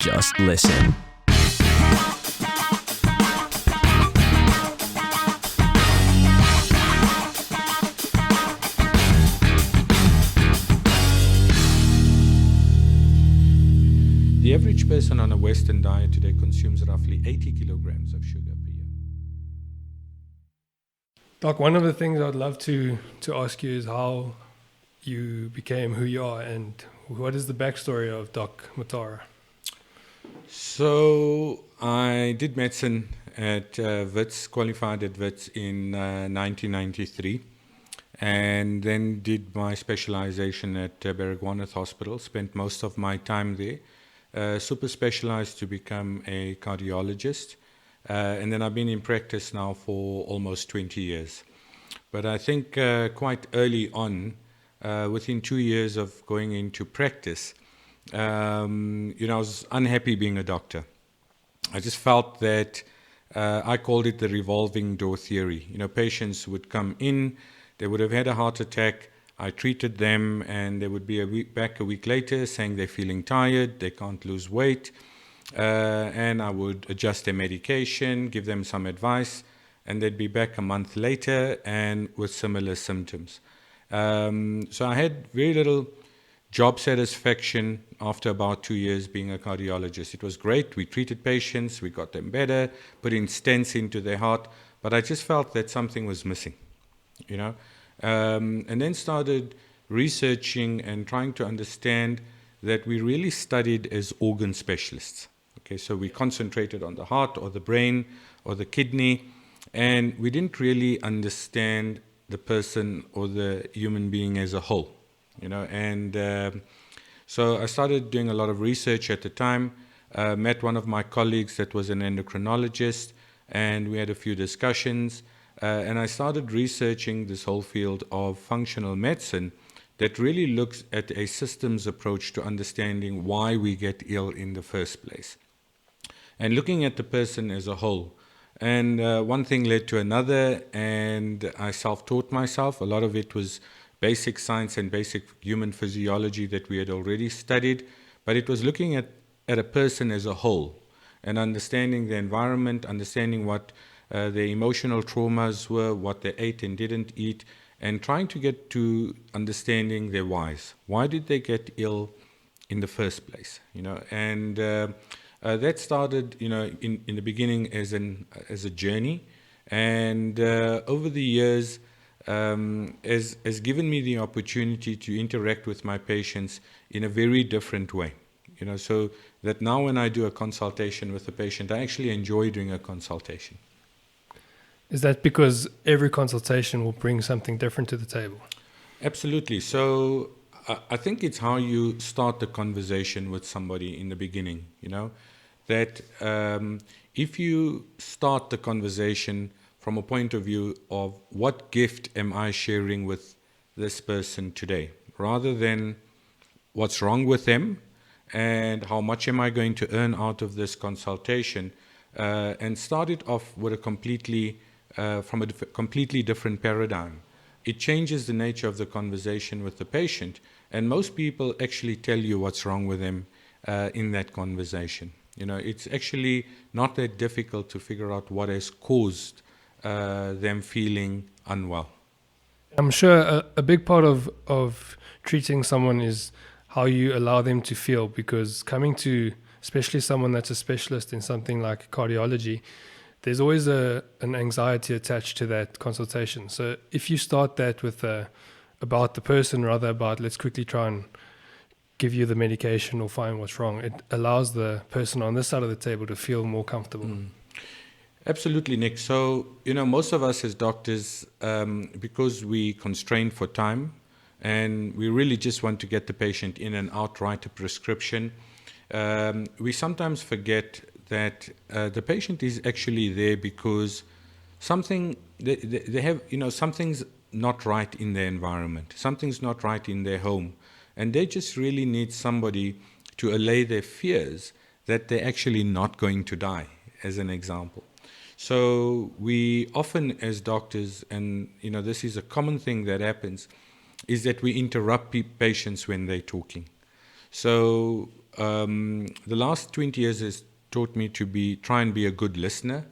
just listen. The average person on a Western diet today consumes roughly 80 kilograms of sugar per year. Doc, one of the things I'd love to ask you is how you became who you are, and what is the backstory of Doc Motara? So I did medicine at Wits, qualified at Wits in 1993, and then did my specialization at Baragwanath Hospital, spent most of my time there. Super specialized to become a cardiologist, and then I've been in practice now for almost 20 years. But I think quite early on, within 2 years of going into practice, I was unhappy being a doctor. I just felt that I called it the revolving door theory. Patients would come in, they would have had a heart attack. I treated them, and they would be back a week later saying they're feeling tired, they can't lose weight, and I would adjust their medication, give them some advice, and they'd be back a month later and with similar symptoms. So I had very little job satisfaction after about 2 years being a cardiologist. It was great. We treated patients, we got them better, put in stents into their heart, but I just felt that something was missing, and then started researching and trying to understand that we really studied as organ specialists. Okay, so we concentrated on the heart or the brain or the kidney, and we didn't really understand the person or the human being as a whole. So I started doing a lot of research at the time, met one of my colleagues that was an endocrinologist, and we had a few discussions. And I started researching this whole field of functional medicine that really looks at a systems approach to understanding why we get ill in the first place, and looking at the person as a whole. And one thing led to another, and I self-taught myself. A lot of it was basic science and basic human physiology that we had already studied, but it was looking at a person as a whole and understanding the environment, understanding what their emotional traumas were, what they ate and didn't eat, and trying to get to understanding their whys. Why did they get ill in the first place? And that started, in the beginning as a journey, and over the years has given me the opportunity to interact with my patients in a very different way. So that now when I do a consultation with a patient, I actually enjoy doing a consultation. Is that because every consultation will bring something different to the table? Absolutely. So I think it's how you start the conversation with somebody in the beginning, that if you start the conversation from a point of view of what gift am I sharing with this person today, rather than what's wrong with them and how much am I going to earn out of this consultation, and start it off with from a completely different paradigm. It changes the nature of the conversation with the patient, and most people actually tell you what's wrong with them in that conversation. It's actually not that difficult to figure out what has caused them feeling unwell. I'm sure a big part of treating someone is how you allow them to feel, because coming to, especially someone that's a specialist in something like cardiology, there's always an anxiety attached to that consultation. So if you start that with about the person, rather about let's quickly try and give you the medication or find what's wrong, it allows the person on this side of the table to feel more comfortable. Absolutely, Nick. So, most of us as doctors, because we constrained for time and we really just want to get the patient in and out, write a prescription, we sometimes forget that the patient is actually there because something they have, something's not right in their environment, something's not right in their home, and they just really need somebody to allay their fears that they're actually not going to die, as an example. So we often, as doctors, and this is a common thing that happens, is that we interrupt patients when they're talking. So the last 20 years has taught me to try and be a good listener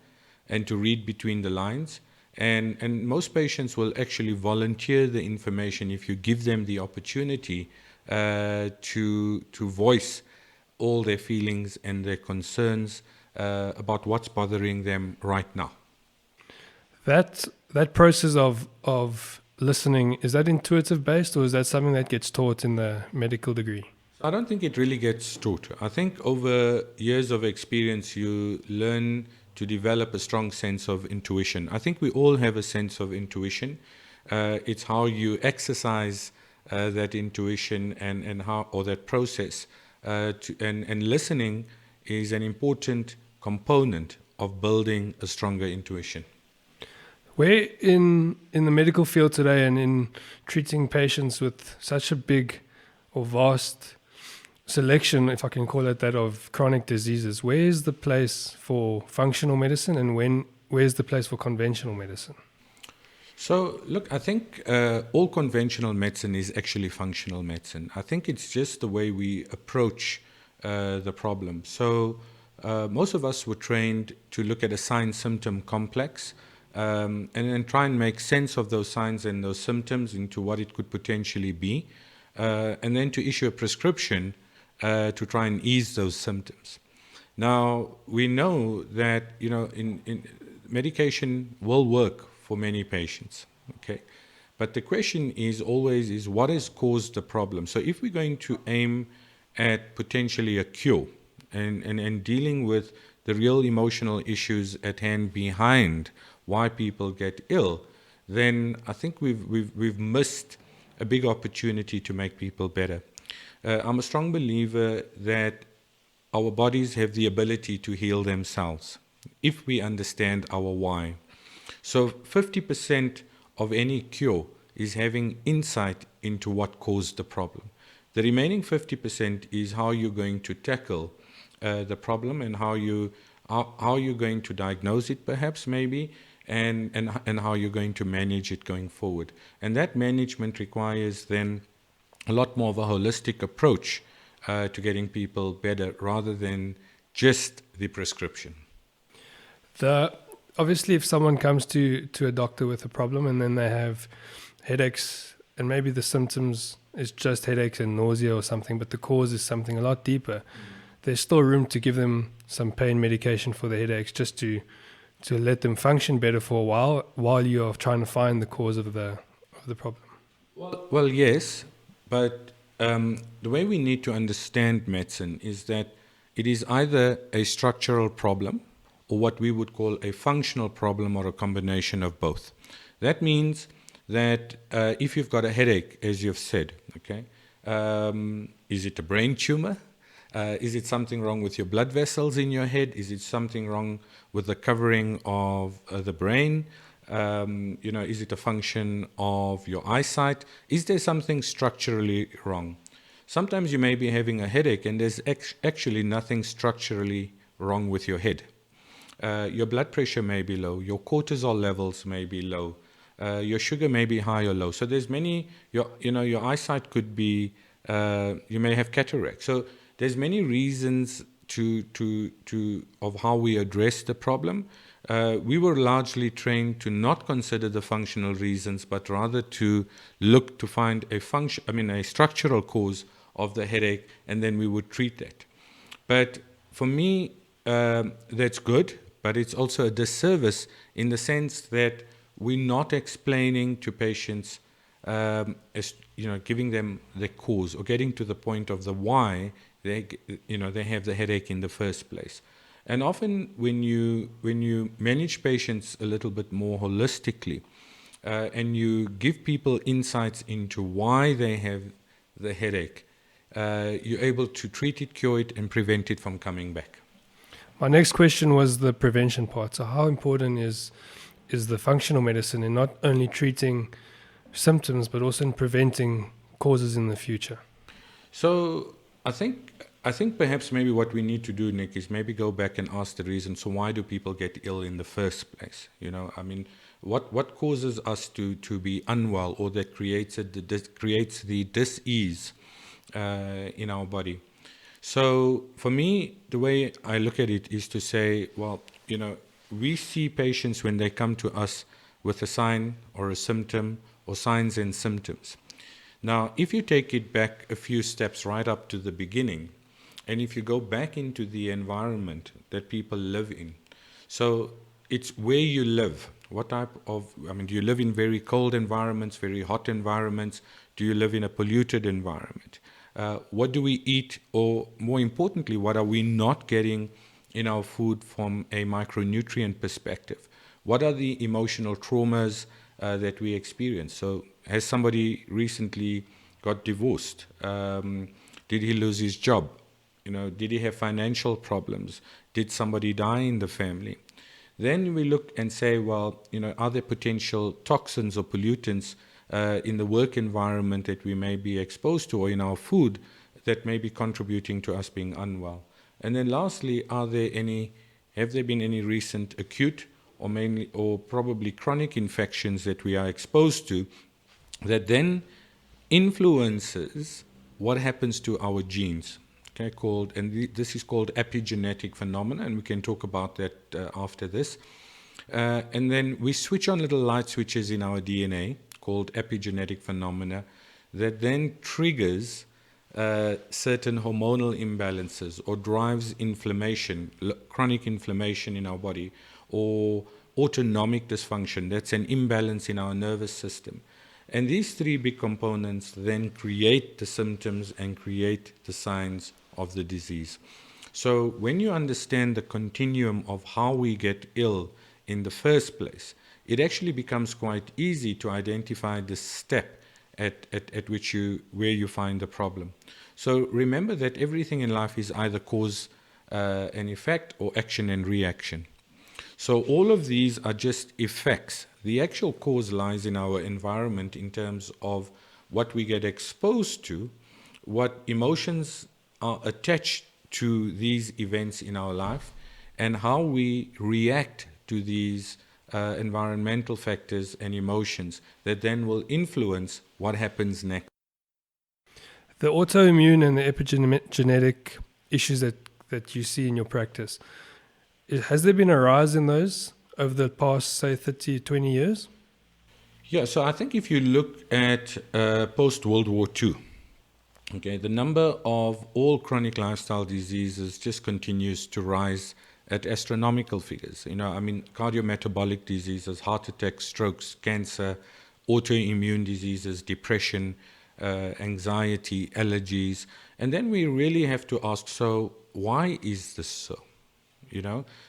and to read between the lines. And most patients will actually volunteer the information if you give them the opportunity to voice all their feelings and their concerns about what's bothering them right now. That process of listening, is that intuitive based, or is that something that gets taught in the medical degree? I don't think it really gets taught. I think over years of experience, you learn to develop a strong sense of intuition. I think we all have a sense of intuition. It's how you exercise that intuition and how, or that process. And listening is an important component of building a stronger intuition. Where in the medical field today and in treating patients with such a big or vast selection, if I can call it that, of chronic diseases, where is the place for functional medicine and where's the place for conventional medicine? So, look, I think all conventional medicine is actually functional medicine. I think it's just the way we approach the problem. So, most of us were trained to look at a sign-symptom complex and then try and make sense of those signs and those symptoms into what it could potentially be, and then to issue a prescription to try and ease those symptoms. Now, we know that, in medication will work for many patients, okay? But the question is always what has caused the problem? So if we're going to aim at potentially a cure and dealing with the real emotional issues at hand behind why people get ill, then I think we've missed a big opportunity to make people better. I'm a strong believer that our bodies have the ability to heal themselves if we understand our why. So 50% of any cure is having insight into what caused the problem. The remaining 50% is how you're going to tackle the problem and how you're going to diagnose it, perhaps, maybe, and how you're going to manage it going forward. And that management requires then a lot more of a holistic approach to getting people better rather than just the prescription. Obviously, if someone comes to a doctor with a problem and then they have headaches and maybe the symptoms is just headaches and nausea or something, but the cause is something a lot deeper, there's still room to give them some pain medication for the headaches just to let them function better for a while you're trying to find the cause of the problem. Well, yes, but the way we need to understand medicine is that it is either a structural problem or what we would call a functional problem or a combination of both. That means that if you've got a headache, as you've said, okay, is it a brain tumor? Is it something wrong with your blood vessels in your head? Is it something wrong with the covering of the brain? Is it a function of your eyesight? Is there something structurally wrong? Sometimes you may be having a headache and there's actually nothing structurally wrong with your head. Your blood pressure may be low, your cortisol levels may be low, your sugar may be high or low. So there's many, your eyesight could be, you may have cataract. So there's many reasons of how we address the problem. We were largely trained to not consider the functional reasons, but rather to look to find a structural cause of the headache, and then we would treat that. But for me, that's good, but it's also a disservice in the sense that we're not explaining to patients, giving them the cause or getting to the point of the why they have the headache in the first place. And often when you manage patients a little bit more holistically, and you give people insights into why they have the headache, you're able to treat it, cure it, and prevent it from coming back. My next question was the prevention part. So how important is the functional medicine in not only treating symptoms, but also in preventing causes in the future? So I think perhaps maybe what we need to do, Nick, is maybe go back and ask the reason. So why do people get ill in the first place? What causes us to be unwell, or that creates the dis-ease in our body? So for me, the way I look at it is to say, well, we see patients when they come to us with a sign or a symptom or signs and symptoms. Now, if you take it back a few steps right up to the beginning, and if you go back into the environment that people live in, so it's where you live. What type of, do you live in very cold environments, very hot environments? Do you live in a polluted environment? What do we eat? Or more importantly, what are we not getting in our food from a micronutrient perspective? What are the emotional traumas that we experience? So has somebody recently got divorced? Did he lose his job? Did he have financial problems? Did somebody die in the family? Then we look and say, well, are there potential toxins or pollutants in the work environment that we may be exposed to, or in our food that may be contributing to us being unwell? And then lastly, have there been any recent acute or probably chronic infections that we are exposed to that then influences what happens to our genes? Okay, this is called epigenetic phenomena, and we can talk about that after this. And then we switch on little light switches in our DNA called epigenetic phenomena that then triggers certain hormonal imbalances or drives inflammation, chronic inflammation in our body, or autonomic dysfunction. That's an imbalance in our nervous system. And these three big components then create the symptoms and create the signs of the disease. So when you understand the continuum of how we get ill in the first place, it actually becomes quite easy to identify the step at where you find the problem. So remember that everything in life is either cause and effect or action and reaction. So all of these are just effects. The actual cause lies in our environment in terms of what we get exposed to, what emotions are attached to these events in our life, and how we react to these environmental factors and emotions that then will influence what happens next. The autoimmune and the epigenetic issues that you see in your practice, has there been a rise in those over the past, say, 30, 20 years? Yeah, so I think if you look at post-World War II, okay, the number of all chronic lifestyle diseases just continues to rise at astronomical figures. Cardiometabolic diseases, heart attacks, strokes, cancer, autoimmune diseases, depression, anxiety, allergies. And then we really have to ask, so why is this so?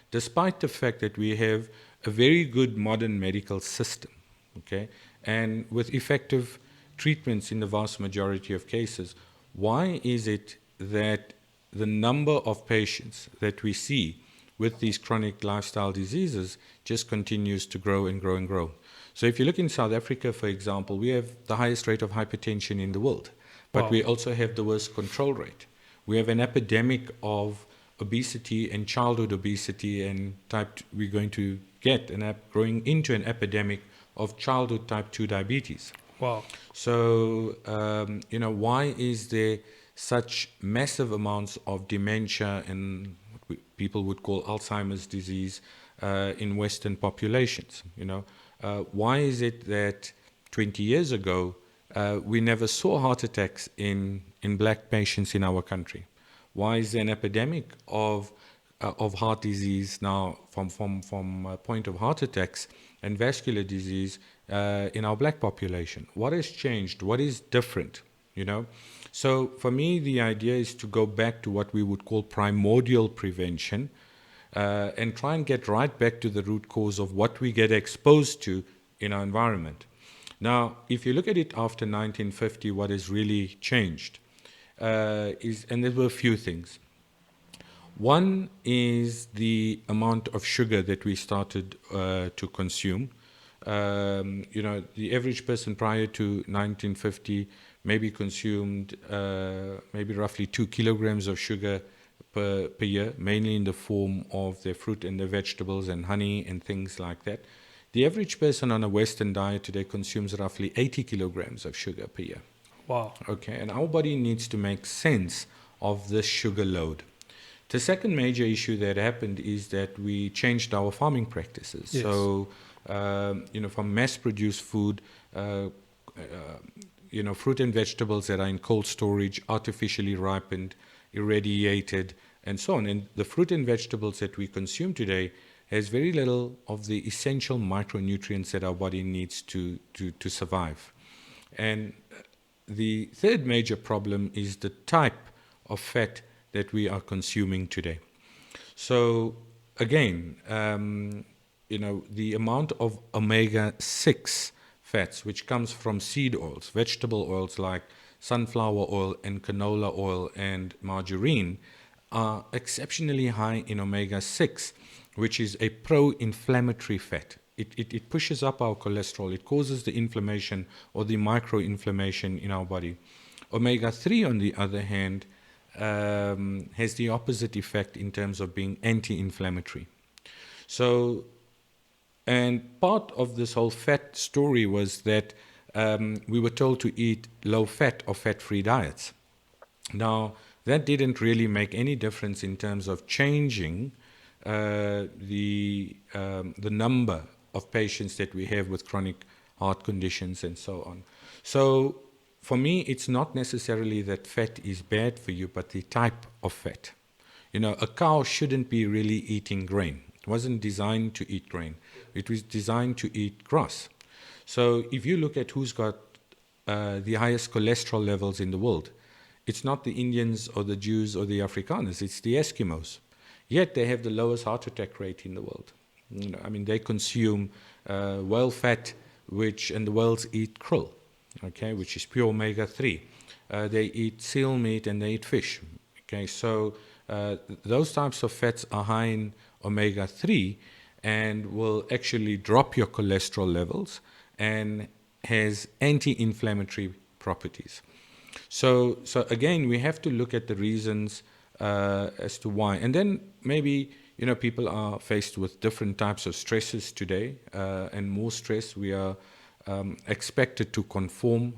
Despite the fact that we have a very good modern medical system, okay, and with effective treatments in the vast majority of cases, why is it that the number of patients that we see with these chronic lifestyle diseases just continues to grow and grow and grow? So if you look in South Africa, for example, we have the highest rate of hypertension in the world, but Wow. we also have the worst control rate. We have an epidemic of obesity and childhood obesity, and we're going to get growing into an epidemic of childhood type 2 diabetes. Wow. So, why is there such massive amounts of dementia and what people would call Alzheimer's disease in Western populations? Why is it that 20 years ago we never saw heart attacks in black patients in our country? Why is there an epidemic of heart disease now from a point of heart attacks and vascular disease in our black population? What has changed? What is different? So for me, the idea is to go back to what we would call primordial prevention and try and get right back to the root cause of what we get exposed to in our environment. Now, if you look at it after 1950, what has really changed and there were a few things. One is the amount of sugar that we started to consume. The average person prior to 1950 maybe consumed maybe roughly 2 kilograms of sugar per year, mainly in the form of their fruit and their vegetables and honey and things like that. The average person on a Western diet today consumes roughly 80 kilograms of sugar per year. Wow. Okay, and our body needs to make sense of this sugar load. The second major issue that happened is that we changed our farming practices. Yes. So, from mass-produced food, fruit and vegetables that are in cold storage, artificially ripened, irradiated, and so on. And the fruit and vegetables that we consume today has very little of the essential micronutrients that our body needs to survive. And the third major problem is the type of fat that we are consuming today. So again, the amount of omega-6 fats, which comes from seed oils, vegetable oils like sunflower oil and canola oil and margarine, are exceptionally high in omega-6, which is a pro-inflammatory fat. It pushes up our cholesterol. It causes the inflammation or the microinflammation in our body. Omega-3, on the other hand, has the opposite effect in terms of being anti-inflammatory. So, and part of this whole fat story was that we were told to eat low-fat or fat-free diets. Now, that didn't really make any difference in terms of changing the number of patients that we have with chronic heart conditions and so on. So, for me, it's not necessarily that fat is bad for you, but the type of fat. A cow shouldn't be really eating grain. It wasn't designed to eat grain. It was designed to eat grass. So if you look at who's got the highest cholesterol levels in the world, it's not the Indians or the Jews or the Afrikaners, it's the Eskimos. Yet they have the lowest heart attack rate in the world. They consume whale fat, and the whales eat krill, okay, which is pure omega-3. They eat seal meat and they eat fish. Okay, so those types of fats are high in omega-3 and will actually drop your cholesterol levels and has anti-inflammatory properties. So again, we have to look at the reasons as to why. And then maybe, people are faced with different types of stresses today, and more stress. We are expected to conform.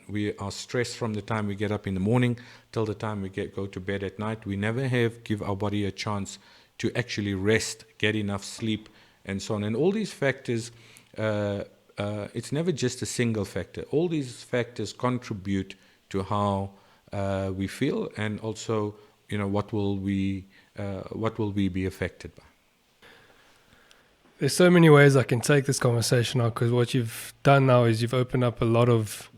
We are stressed from the time we get up in the morning till the time we go to bed at night. We never give our body a chance to actually rest, get enough sleep, and so on. And all these factors, it's never just a single factor. All these factors contribute to how we feel, and also, what will we be affected by. There's so many ways I can take this conversation out, because what you've done now is you've opened up a lot of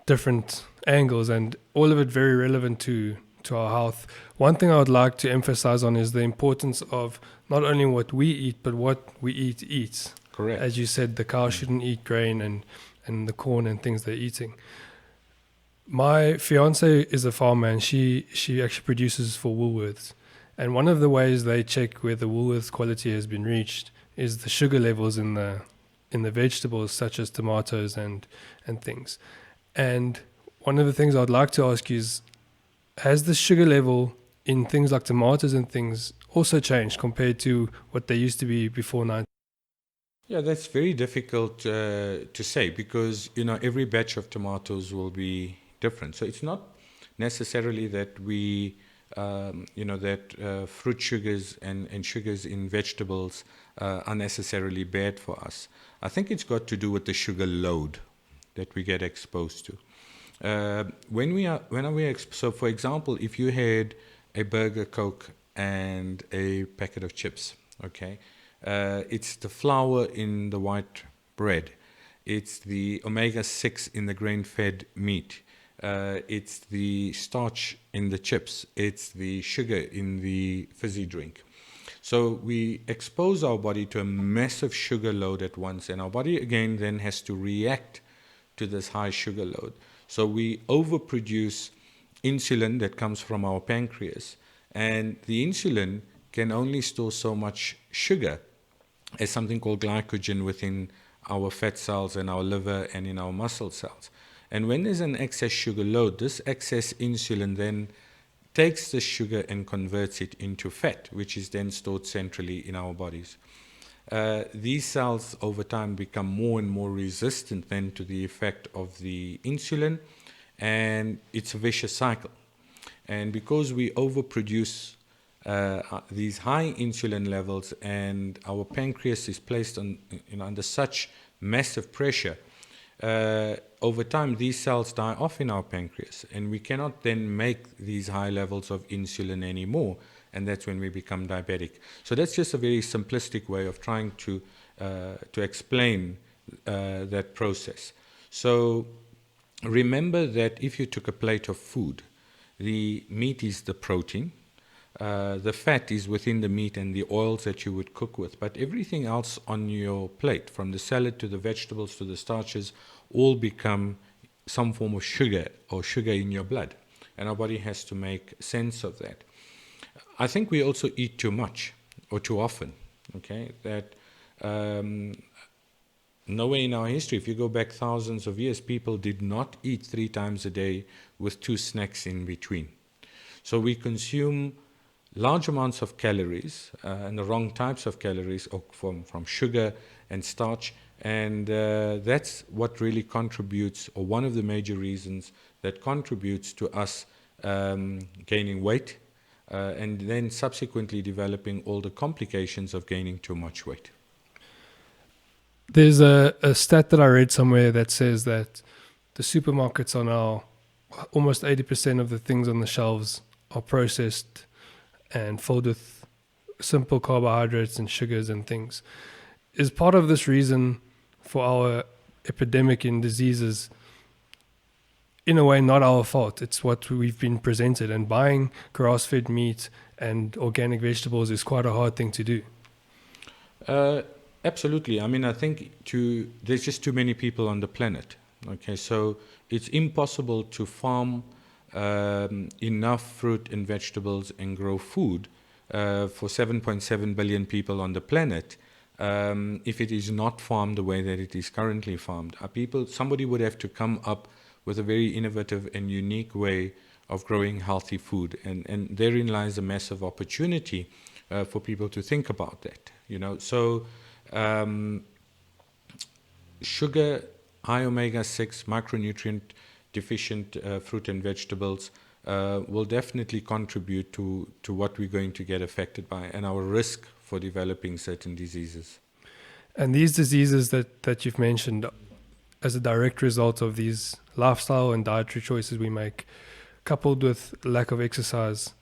different angles, and all of it very relevant to our health. One thing I would like to emphasize on is the importance of not only what we eat, but what we eats. Correct. As you said, the cow shouldn't eat grain and the corn and things they're eating. My fiance is a farmer, and she actually produces for Woolworths. And one of the ways they check where the Woolworths quality has been reached is the sugar levels in the vegetables, such as tomatoes and things. And one of the things I'd like to ask you is, has the sugar level in things like tomatoes and things also changed compared to what they used to be before 19? Yeah, that's very difficult to say, because every batch of tomatoes will be different. So it's not necessarily that fruit sugars and sugars in vegetables are necessarily bad for us. I think it's got to do with the sugar load that we get exposed to. So for example, if you had a burger, Coke, and a packet of chips, okay, it's the flour in the white bread, it's the omega-6 in the grain-fed meat, it's the starch in the chips, it's the sugar in the fizzy drink. So we expose our body to a massive sugar load at once, and our body again then has to react to this high sugar load. So we overproduce insulin that comes from our pancreas, and the insulin can only store so much sugar as something called glycogen within our fat cells and our liver and in our muscle cells. And when there's an excess sugar load, this excess insulin then takes the sugar and converts it into fat, which is then stored centrally in our bodies. These cells over time become more and more resistant then to the effect of the insulin, and it's a vicious cycle. And because we overproduce these high insulin levels, and our pancreas is placed on, under such massive pressure, over time these cells die off in our pancreas, and we cannot then make these high levels of insulin anymore, and that's when we become diabetic. So that's just a very simplistic way of trying to explain that process. So remember that if you took a plate of food, the meat is the protein, the fat is within the meat and the oils that you would cook with, but everything else on your plate, from the salad to the vegetables to the starches, all become some form of sugar or sugar in your blood, and our body has to make sense of that. I think we also eat too much or too often, okay? That nowhere in our history, if you go back thousands of years, people did not eat 3 times a day with 2 snacks in between. So we consume large amounts of calories and the wrong types of calories from sugar and starch, and that's what really contributes, or one of the major reasons that contributes to us gaining weight and then subsequently developing all the complications of gaining too much weight. There's a stat that I read somewhere that says that the supermarkets are now almost 80% of the things on the shelves are processed and filled with simple carbohydrates and sugars and things. Is part of this reason for our epidemic in diseases, in a way, not our fault? It's what we've been presented, and buying grass-fed meat and organic vegetables is quite a hard thing to do. Absolutely. I mean, I think there's just too many people on the planet. Okay, so it's impossible to farm enough fruit and vegetables and grow food for 7.7 billion people on the planet if it is not farmed the way that it is currently farmed. Somebody would have to come up with a very innovative and unique way of growing healthy food, and therein lies a massive opportunity for people to think about that. So sugar, high omega-6, micronutrient deficient fruit and vegetables will definitely contribute to what we're going to get affected by and our risk for developing certain diseases. And these diseases that you've mentioned, as a direct result of these lifestyle and dietary choices we make, coupled with lack of exercise,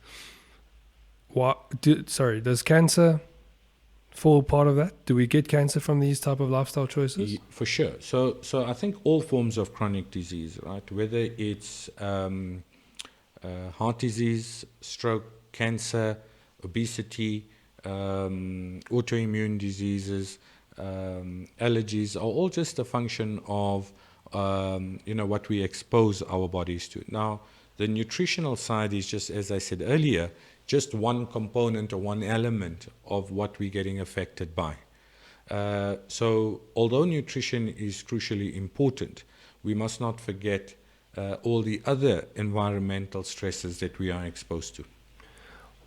does cancer fall part of that? Do we get cancer from these type of lifestyle choices? For sure. So I think all forms of chronic disease, right? Whether it's heart disease, stroke, cancer, obesity, autoimmune diseases, allergies, are all just a function of what we expose our bodies to. Now, the nutritional side is just, as I said earlier, just one component or one element of what we're getting affected by. So although nutrition is crucially important, we must not forget all the other environmental stresses that we are exposed to.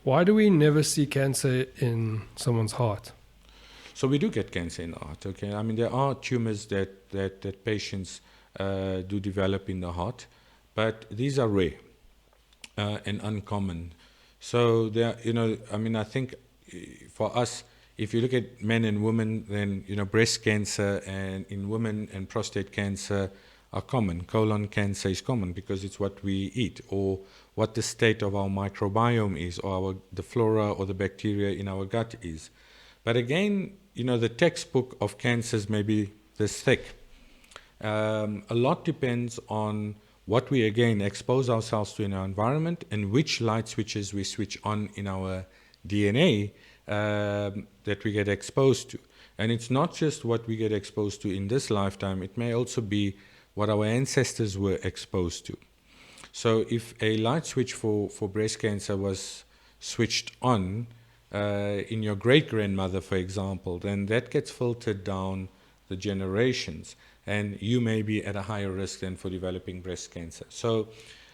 Why do we never see cancer in someone's heart? So we do get cancer in the heart, okay? I mean, there are tumors that patients do develop in the heart, but these are rare and uncommon. So there, I think for us, if you look at men and women, then breast cancer and in women and prostate cancer are common. Colon cancer is common because it's what we eat, or what the state of our microbiome is, or the flora or the bacteria in our gut is. But again, the textbook of cancers may be this thick. A lot depends on what we, again, expose ourselves to in our environment and which light switches we switch on in our DNA that we get exposed to. And it's not just what we get exposed to in this lifetime, it may also be what our ancestors were exposed to. So if a light switch for breast cancer was switched on in your great-grandmother, for example, then that gets filtered down the generations, and you may be at a higher risk than for developing breast cancer. So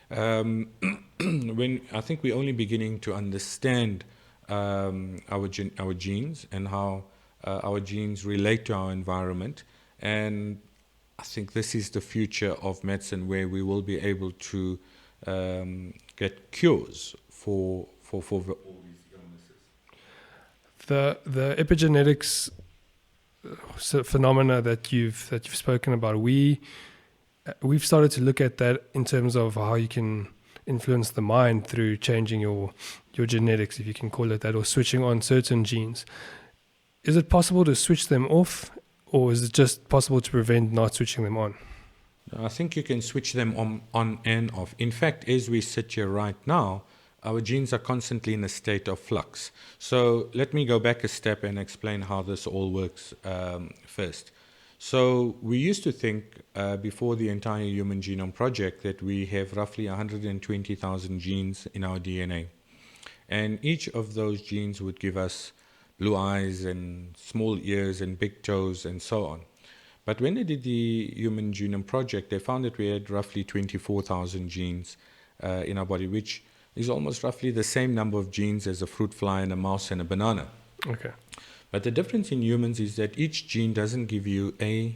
when I think we're only beginning to understand our genes and how our genes relate to our environment, and I think this is the future of medicine, where we will be able to get cures for all these illnesses. The epigenetics phenomena that you've spoken about, we've started to look at that in terms of how you can influence the mind through changing your genetics, if you can call it that, or switching on certain genes. Is it possible to switch them off, or is it just possible to prevent not switching them on? I think you can switch them on and off. In fact, as we sit here right now, our genes are constantly in a state of flux. So let me go back a step and explain how this all works first. So we used to think before the entire Human Genome Project that we have roughly 120,000 genes in our DNA. And each of those genes would give us blue eyes and small ears and big toes and so on. But when they did the Human Genome Project, they found that we had roughly 24,000 genes in our body, which is almost roughly the same number of genes as a fruit fly and a mouse and a banana. Okay. But the difference in humans is that each gene doesn't give you a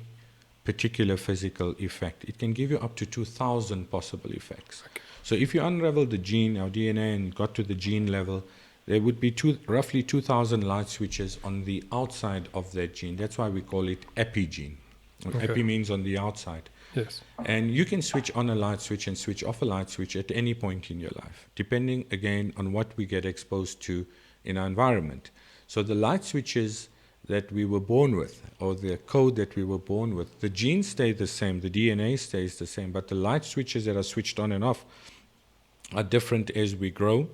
particular physical effect. It can give you up to 2,000 possible effects. Okay. So if you unravel the gene, our DNA, and got to the gene level, there would be roughly 2,000 light switches on the outside of that gene. That's why we call it epigene. Okay. Epi means on the outside. Yes. And you can switch on a light switch and switch off a light switch at any point in your life, depending, again, on what we get exposed to in our environment. So the light switches that we were born with, or the code that we were born with, the genes stay the same, the DNA stays the same, but the light switches that are switched on and off are different as we grow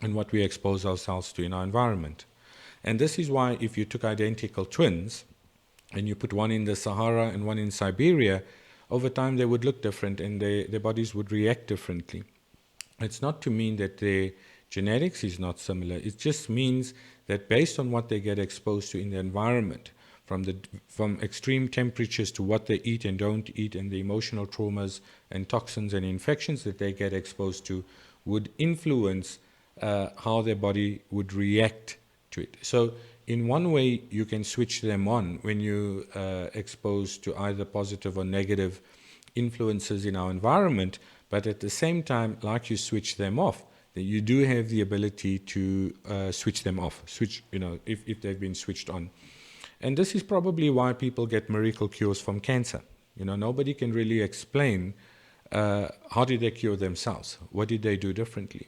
and what we expose ourselves to in our environment. And this is why if you took identical twins and you put one in the Sahara and one in Siberia, over time they would look different and their bodies would react differently. It's not to mean that their genetics is not similar. It just means that based on what they get exposed to in the environment, from extreme temperatures to what they eat and don't eat, and the emotional traumas and toxins and infections that they get exposed to, would influence how their body would react to it. So in one way, you can switch them on when you exposed to either positive or negative influences in our environment, but at the same time, like you switch them off, that you do have the ability to switch them off, if they've been switched on. And this is probably why people get miracle cures from cancer. Nobody can really explain how did they cure themselves? What did they do differently?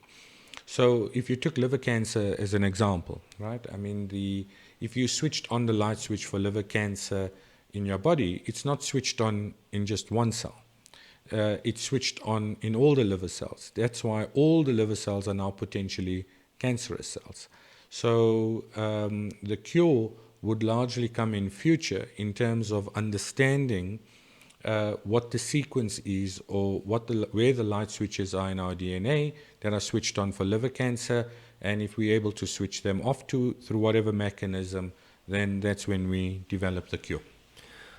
So if you took liver cancer as an example, right? I mean, if you switched on the light switch for liver cancer in your body, it's not switched on in just one cell. It's switched on in all the liver cells. That's why all the liver cells are now potentially cancerous cells. So the cure would largely come in future in terms of understanding what the sequence is, or where the light switches are in our DNA that are switched on for liver cancer, and if we're able to switch them off through whatever mechanism, then that's when we develop the cure.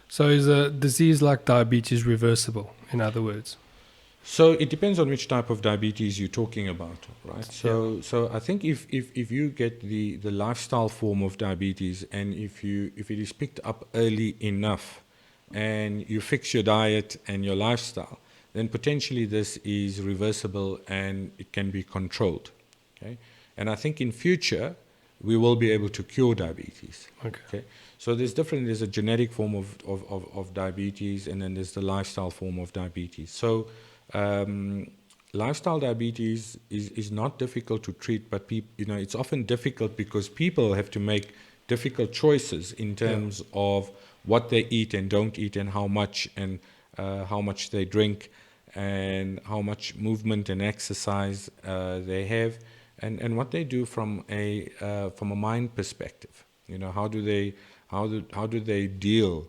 So is a disease like diabetes reversible, in other words? So it depends on which type of diabetes you're talking about, right? So I think if you get the lifestyle form of diabetes, and if it is picked up early enough, and you fix your diet and your lifestyle, then potentially this is reversible and it can be controlled. Okay, and I think in future we will be able to cure diabetes. Okay. So there's a genetic form of diabetes, and then there's the lifestyle form of diabetes. So lifestyle diabetes is not difficult to treat, but it's often difficult because people have to make difficult choices in terms of what they eat and don't eat, and how much they drink, and how much movement and exercise they have, and what they do from a mind perspective. How do they deal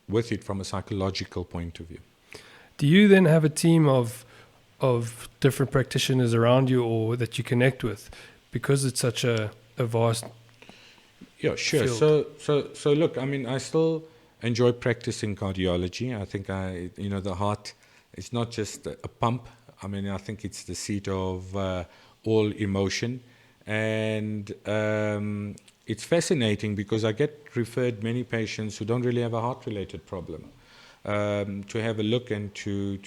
with it from a psychological point of view? Do you then have a team of different practitioners around you, or that you connect with, because it's such a vast sure field? So look, I mean, I still enjoy practicing cardiology. I think the heart is not just a pump. I mean, I think it's the seat of all emotion, and it's fascinating because I get referred many patients who don't really have a heart-related problem. to have a look and to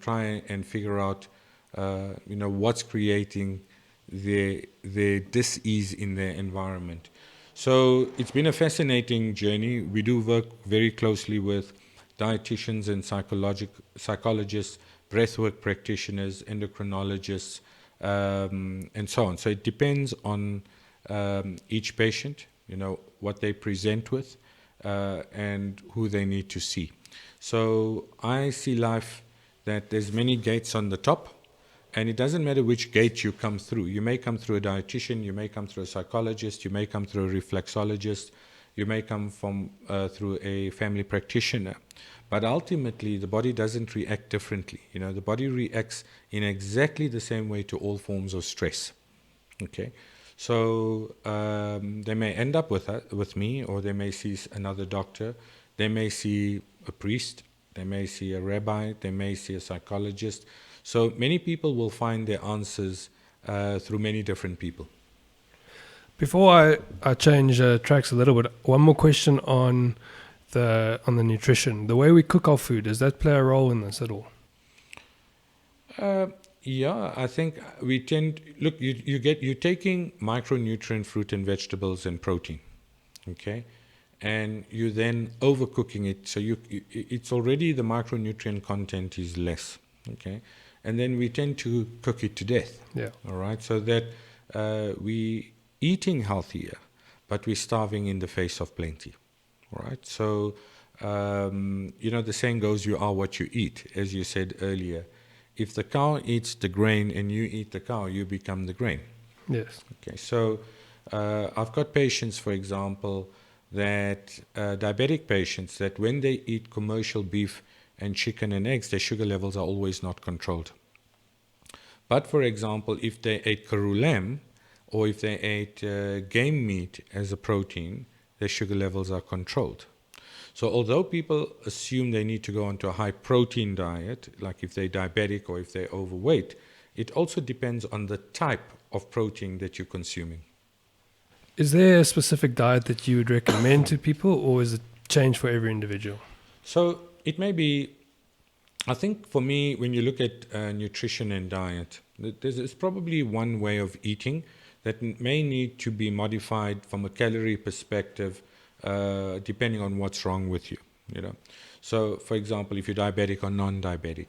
try and figure out, what's creating their dis-ease in their environment. So it's been a fascinating journey. We do work very closely with dietitians and psychologists, breathwork practitioners, endocrinologists, and so on. So it depends on each patient, what they present with, and who they need to see. So I see life that there's many gates on the top, and it doesn't matter which gate you come through. You may come through a dietitian, you may come through a psychologist, you may come through a reflexologist, you may come through a family practitioner. But ultimately, the body doesn't react differently. The body reacts in exactly the same way to all forms of stress. Okay, so they may end up with me, or they may see another doctor. They may see a priest. They may see a rabbi. They may see a psychologist. So many people will find their answers through many different people. Before I change tracks a little bit, one more question on the nutrition. The way we cook our food, does that play a role in this at all? Yeah, I think we tend look. You're taking micronutrient fruit and vegetables and protein, okay, and you then overcooking it. So it's already the micronutrient content is less, okay, and then we tend to cook it to death. Yeah. All right, so that we eating healthier, but we're starving in the face of plenty. All right, so the saying goes, "You are what you eat," as you said earlier. If the cow eats the grain and you eat the cow, you become the grain. Yes. Okay, so I've got patients, for example, that diabetic patients, that when they eat commercial beef and chicken and eggs, their sugar levels are always not controlled. But for example, if they ate karoo lamb, or if they ate game meat as a protein, their sugar levels are controlled. So although people assume they need to go onto a high protein diet, like if they're diabetic or if they're overweight, it also depends on the type of protein that you're consuming. Is there a specific diet that you would recommend to people, or is it change for every individual? So it may be, I think for me, when you look at nutrition and diet, there's probably one way of eating that may need to be modified from a calorie perspective, depending on what's wrong with you. So for example, if you're diabetic or non-diabetic,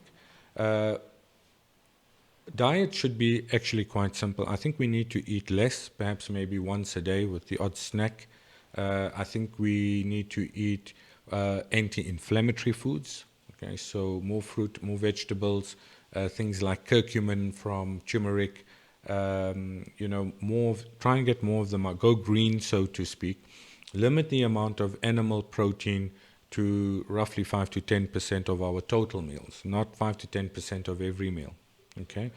diet should be actually quite simple. I think we need to eat less, perhaps maybe once a day with the odd snack. I think we need to eat anti-inflammatory foods. Okay, so more fruit, more vegetables, things like curcumin from turmeric. Try and get more of them. Go green, so to speak. Limit the amount of animal protein to roughly 5 to 10% of our total meals, not 5 to 10% of every meal. Okay,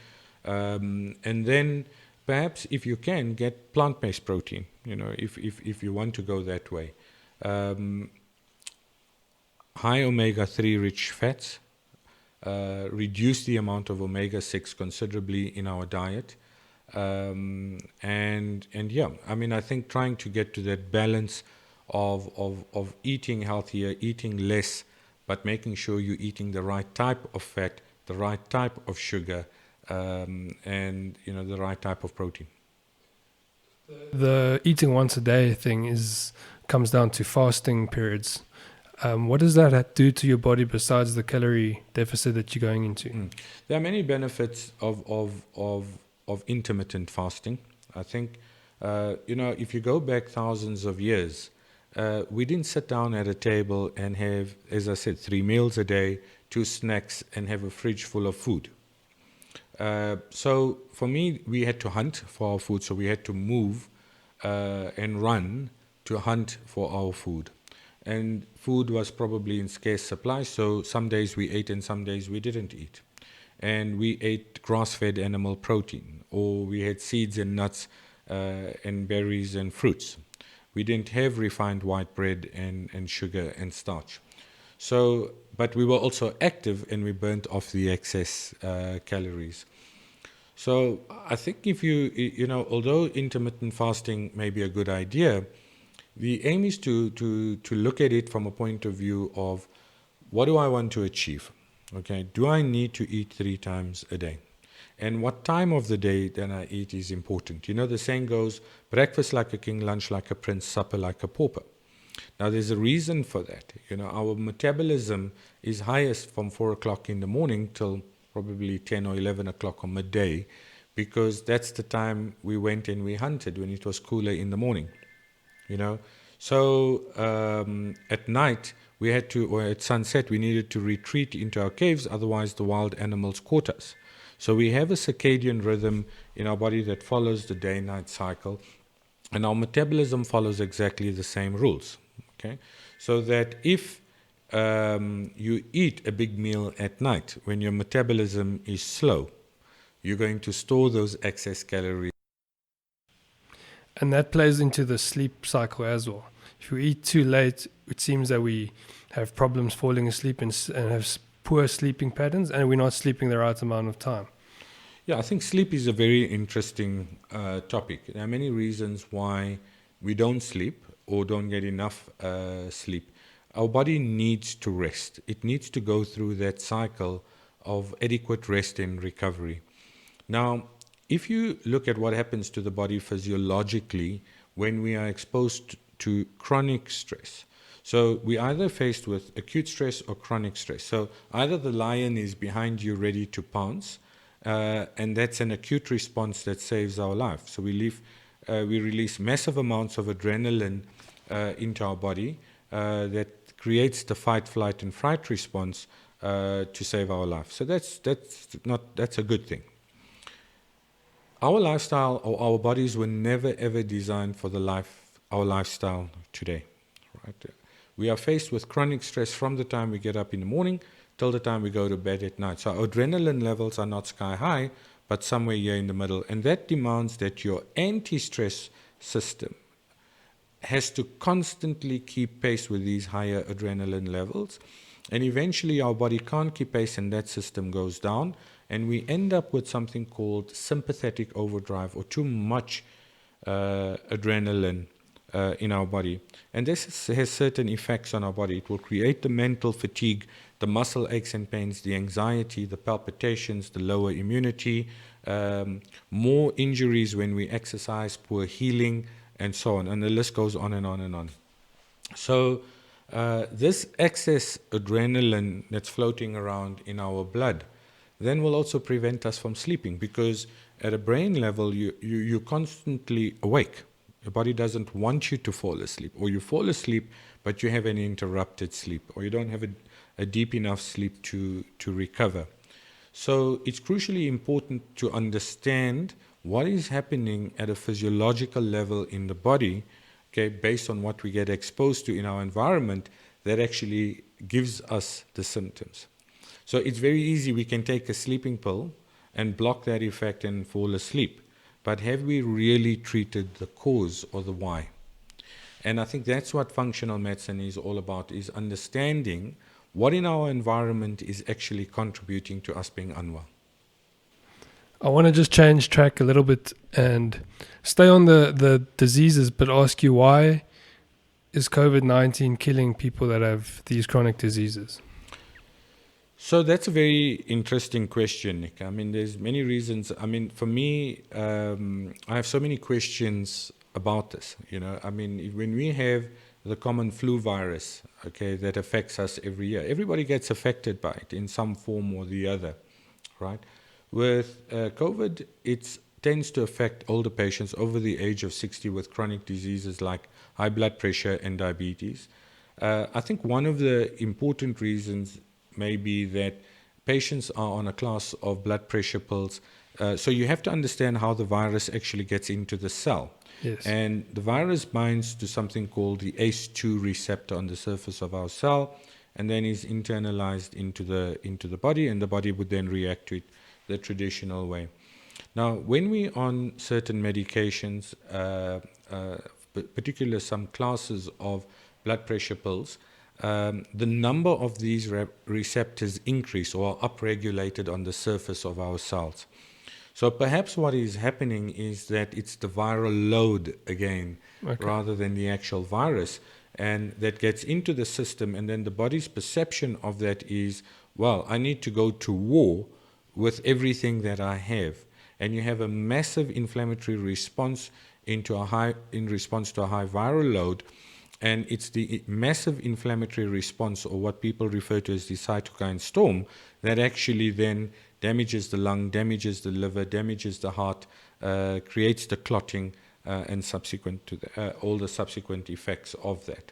and then perhaps if you can get plant-based protein, if you want to go that way. High omega-3 rich fats, reduce the amount of omega-6 considerably in our diet. And yeah, I think trying to get to that balance of eating healthier, eating less, but making sure you're eating the right type of fat, the right type of sugar, and the right type of protein. The eating once a day thing comes down to fasting periods. What does that do to your body besides the calorie deficit that you're going into? There are many benefits of intermittent fasting. I think, if you go back thousands of years, we didn't sit down at a table and have, as I said, 3 meals a day, 2 snacks, and have a fridge full of food. So for me, we had to hunt for our food, so we had to move and run to hunt for our food. And food was probably in scarce supply, so some days we ate and some days we didn't eat. And we ate grass-fed animal protein, or we had seeds and nuts and berries and fruits. We didn't have refined white bread and sugar and starch. So, but we were also active and we burnt off the excess calories. So I think if although intermittent fasting may be a good idea, the aim is to look at it from a point of view of what do I want to achieve? Okay, do I need to eat 3 times a day? And what time of the day that I eat is important. You know, the saying goes, breakfast like a king, lunch like a prince, supper like a pauper. Now, there's a reason for that. You know, our metabolism is highest from 4 o'clock in the morning till probably 10 or 11 o'clock on midday, because that's the time we went and we hunted when it was cooler in the morning. You know, so at night we had to, or at sunset, we needed to retreat into our caves, otherwise the wild animals caught us. So we have a circadian rhythm in our body that follows the day-night cycle, and our metabolism follows exactly the same rules. Okay, so that if you eat a big meal at night when your metabolism is slow, you're going to store those excess calories. And that plays into the sleep cycle as well. If we eat too late, it seems that we have problems falling asleep and have poor sleeping patterns, and we're not sleeping the right amount of time. Yeah, I think sleep is a very interesting topic. There are many reasons why we don't sleep or don't get enough sleep. Our body needs to rest. It needs to go through that cycle of adequate rest and recovery. Now, if you look at what happens to the body physiologically when we are exposed to chronic stress, so we're either faced with acute stress or chronic stress. So either the lion is behind you ready to pounce, and that's an acute response that saves our life. So we release massive amounts of adrenaline into our body that creates the fight, flight, and fright response to save our life. So that's a good thing. Our lifestyle or our bodies were never ever designed for our lifestyle today. Right? We are faced with chronic stress from the time we get up in the morning till the time we go to bed at night. So our adrenaline levels are not sky high, but somewhere here in the middle. And that demands that your anti-stress system has to constantly keep pace with these higher adrenaline levels. And eventually our body can't keep pace and that system goes down. And we end up with something called sympathetic overdrive, or too much adrenaline in our body. And this has certain effects on our body. It will create the mental fatigue, the muscle aches and pains, the anxiety, the palpitations, the lower immunity, more injuries when we exercise, poor healing, and so on. And the list goes on and on and on. So this excess adrenaline that's floating around in our blood then will also prevent us from sleeping, because at a brain level, you're constantly awake. Your body doesn't want you to fall asleep, or you fall asleep, but you have an interrupted sleep, or you don't have a deep enough sleep to recover. So it's crucially important to understand what is happening at a physiological level in the body, okay, based on what we get exposed to in our environment, that actually gives us the symptoms. So it's very easy. We can take a sleeping pill and block that effect and fall asleep. But have we really treated the cause or the why? And I think that's what functional medicine is all about, is understanding what in our environment is actually contributing to us being unwell. I want to just change track a little bit and stay on the diseases, but ask you, why is COVID-19 killing people that have these chronic diseases? So that's a very interesting question, Nick. I mean, there's many reasons. I mean, for me, I have so many questions about this. You know, I mean, when we have the common flu virus, okay, that affects us every year, everybody gets affected by it in some form or the other, right? With COVID, it tends to affect older patients over the age of 60 with chronic diseases like high blood pressure and diabetes. I think one of the important reasons may be that patients are on a class of blood pressure pills. So you have to understand how the virus actually gets into the cell. Yes. And the virus binds to something called the ACE2 receptor on the surface of our cell, and then is internalized into the body, and the body would then react to it the traditional way. Now, when we're on certain medications, particularly some classes of blood pressure pills, the number of these receptors increase or are upregulated on the surface of our cells. So perhaps what is happening is that it's the viral load again, Okay. rather than the actual virus. and that gets into the system, and then the body's perception of that is, well, I need to go to war with everything that I have. And you have a massive inflammatory response in response to a high viral load, and it's the massive inflammatory response, or what people refer to as the cytokine storm, that actually then damages the lung, damages the liver, damages the heart, creates the clotting, and subsequent to all the subsequent effects of that.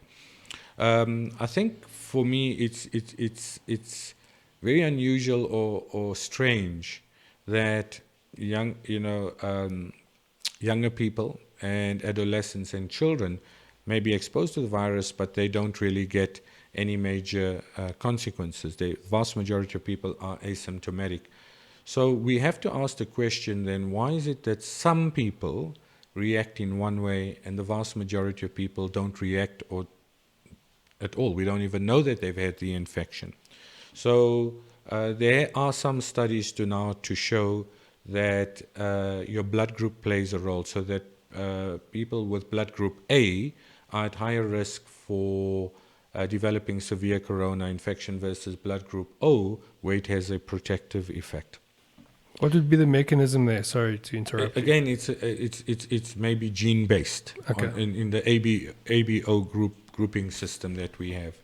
I think for me it's very unusual or strange that younger people and adolescents and children may be exposed to the virus, but they don't really get any major consequences. The vast majority of people are asymptomatic. So we have to ask the question then, why is it that some people react in one way and the vast majority of people don't react or at all? We don't even know that they've had the infection. So there are some studies to show that your blood group plays a role, so that people with blood group A are at higher risk for developing severe corona infection versus blood group O, where it has a protective effect. What would be the mechanism there? Sorry to interrupt. Again, it's maybe gene based. Okay. In the ABO grouping system that we have.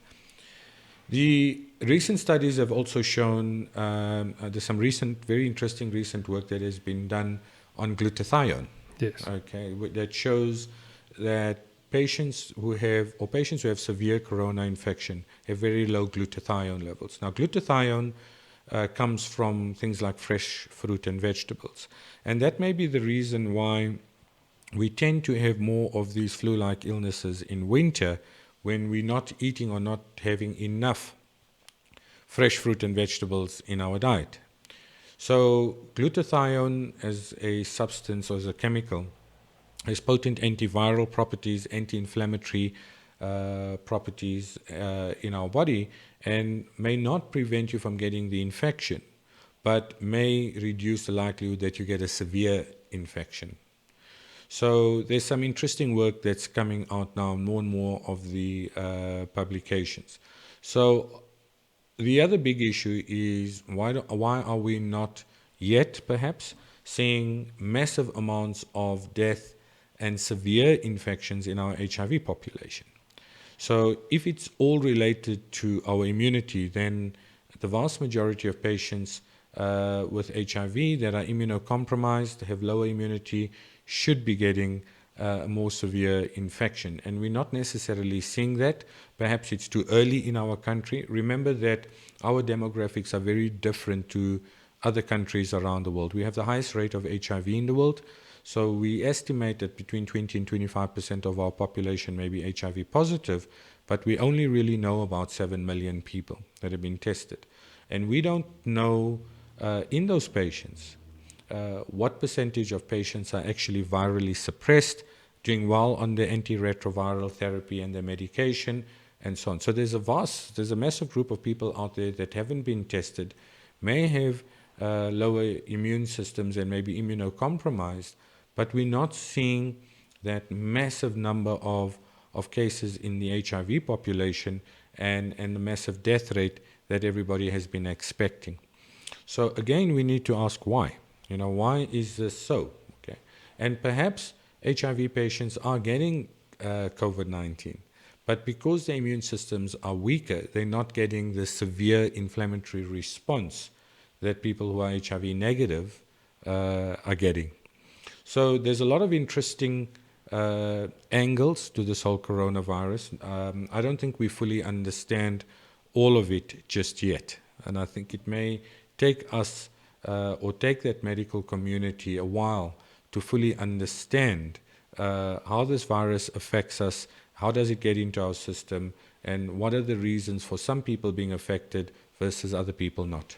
The recent studies have also shown there's some very interesting recent work that has been done on glutathione. Yes. Okay, that shows that patients who have severe corona infection have very low glutathione levels. Now, glutathione comes from things like fresh fruit and vegetables, and that may be the reason why we tend to have more of these flu-like illnesses in winter, when we're not eating or not having enough fresh fruit and vegetables in our diet. So glutathione as a substance or as a chemical has potent antiviral properties, anti-inflammatory properties in our body, and may not prevent you from getting the infection, but may reduce the likelihood that you get a severe infection. So there's some interesting work that's coming out now, more and more of the publications. So the other big issue is why are we not yet perhaps seeing massive amounts of death and severe infections in our HIV population? So if it's all related to our immunity, then the vast majority of patients with HIV that are immunocompromised, have lower immunity, should be getting a more severe infection. And we're not necessarily seeing that. Perhaps it's too early in our country. Remember that our demographics are very different to other countries around the world. We have the highest rate of HIV in the world. So we estimate that between 20 and 25% of our population may be HIV positive, but we only really know about 7 million people that have been tested. And we don't know in those patients what percentage of patients are actually virally suppressed, doing well on the antiretroviral therapy and their medication, and so on. So there's a massive group of people out there that haven't been tested, may have lower immune systems and may be immunocompromised, but we're not seeing that massive number of cases in the HIV population and the massive death rate that everybody has been expecting. So again, we need to ask why. Why is this so? Okay, and perhaps HIV patients are getting COVID-19, but because their immune systems are weaker, they're not getting the severe inflammatory response that people who are HIV negative are getting. So there's a lot of interesting angles to this whole coronavirus. I don't think we fully understand all of it just yet, and I think it may take us or take that medical community a while to fully understand how this virus affects us, how does it get into our system, and what are the reasons for some people being affected versus other people not.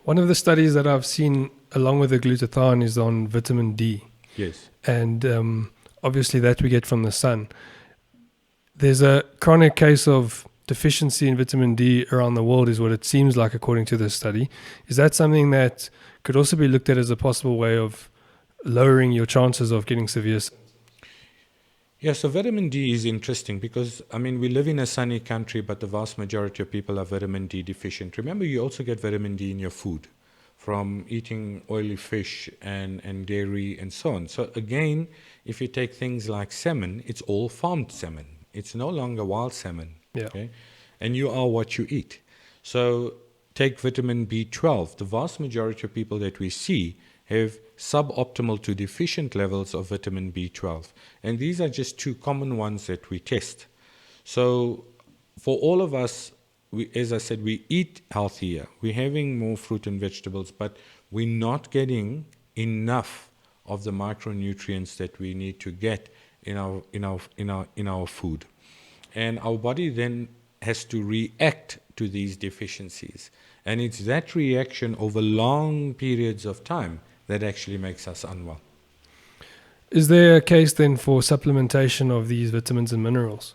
One of the studies that I've seen along with the glutathione is on vitamin D. Yes. And obviously that we get from the sun. There's a chronic case of deficiency in vitamin D around the world, is what it seems like according to this study. Is that something that could also be looked at as a possible way of lowering your chances of getting severe symptoms? Yeah, so vitamin D is interesting because, I mean, we live in a sunny country, but the vast majority of people are vitamin D deficient. Remember, you also get vitamin D in your food from eating oily fish and dairy and so on. So, again, if you take things like salmon, it's all farmed salmon, it's no longer wild salmon. Yeah. Okay? And you are what you eat. So, take vitamin B12. The vast majority of people that we see have suboptimal to deficient levels of vitamin B12. And these are just two common ones that we test. So for all of us, as I said, we eat healthier. We're having more fruit and vegetables, but we're not getting enough of the micronutrients that we need to get in our food. And our body then has to react to these deficiencies. And it's that reaction over long periods of time that actually makes us unwell. Is there a case then for supplementation of these vitamins and minerals?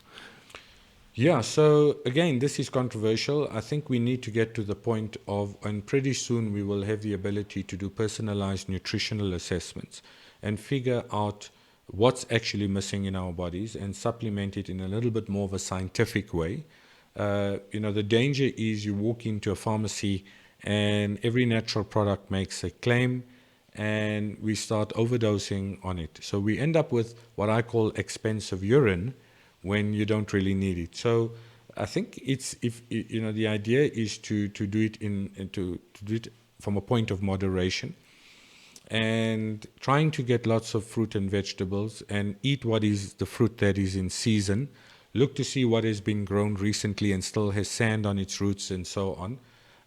Yeah, so again, this is controversial. I think we need to get to the point of, and pretty soon we will have the ability to do personalized nutritional assessments and figure out what's actually missing in our bodies and supplement it in a little bit more of a scientific way. The danger is you walk into a pharmacy and every natural product makes a claim and we start overdosing on it. So we end up with what I call expensive urine when you don't really need it. So I think the idea is to do it to do it from a point of moderation and trying to get lots of fruit and vegetables and eat what is the fruit that is in season. Look to see what has been grown recently and still has sand on its roots and so on.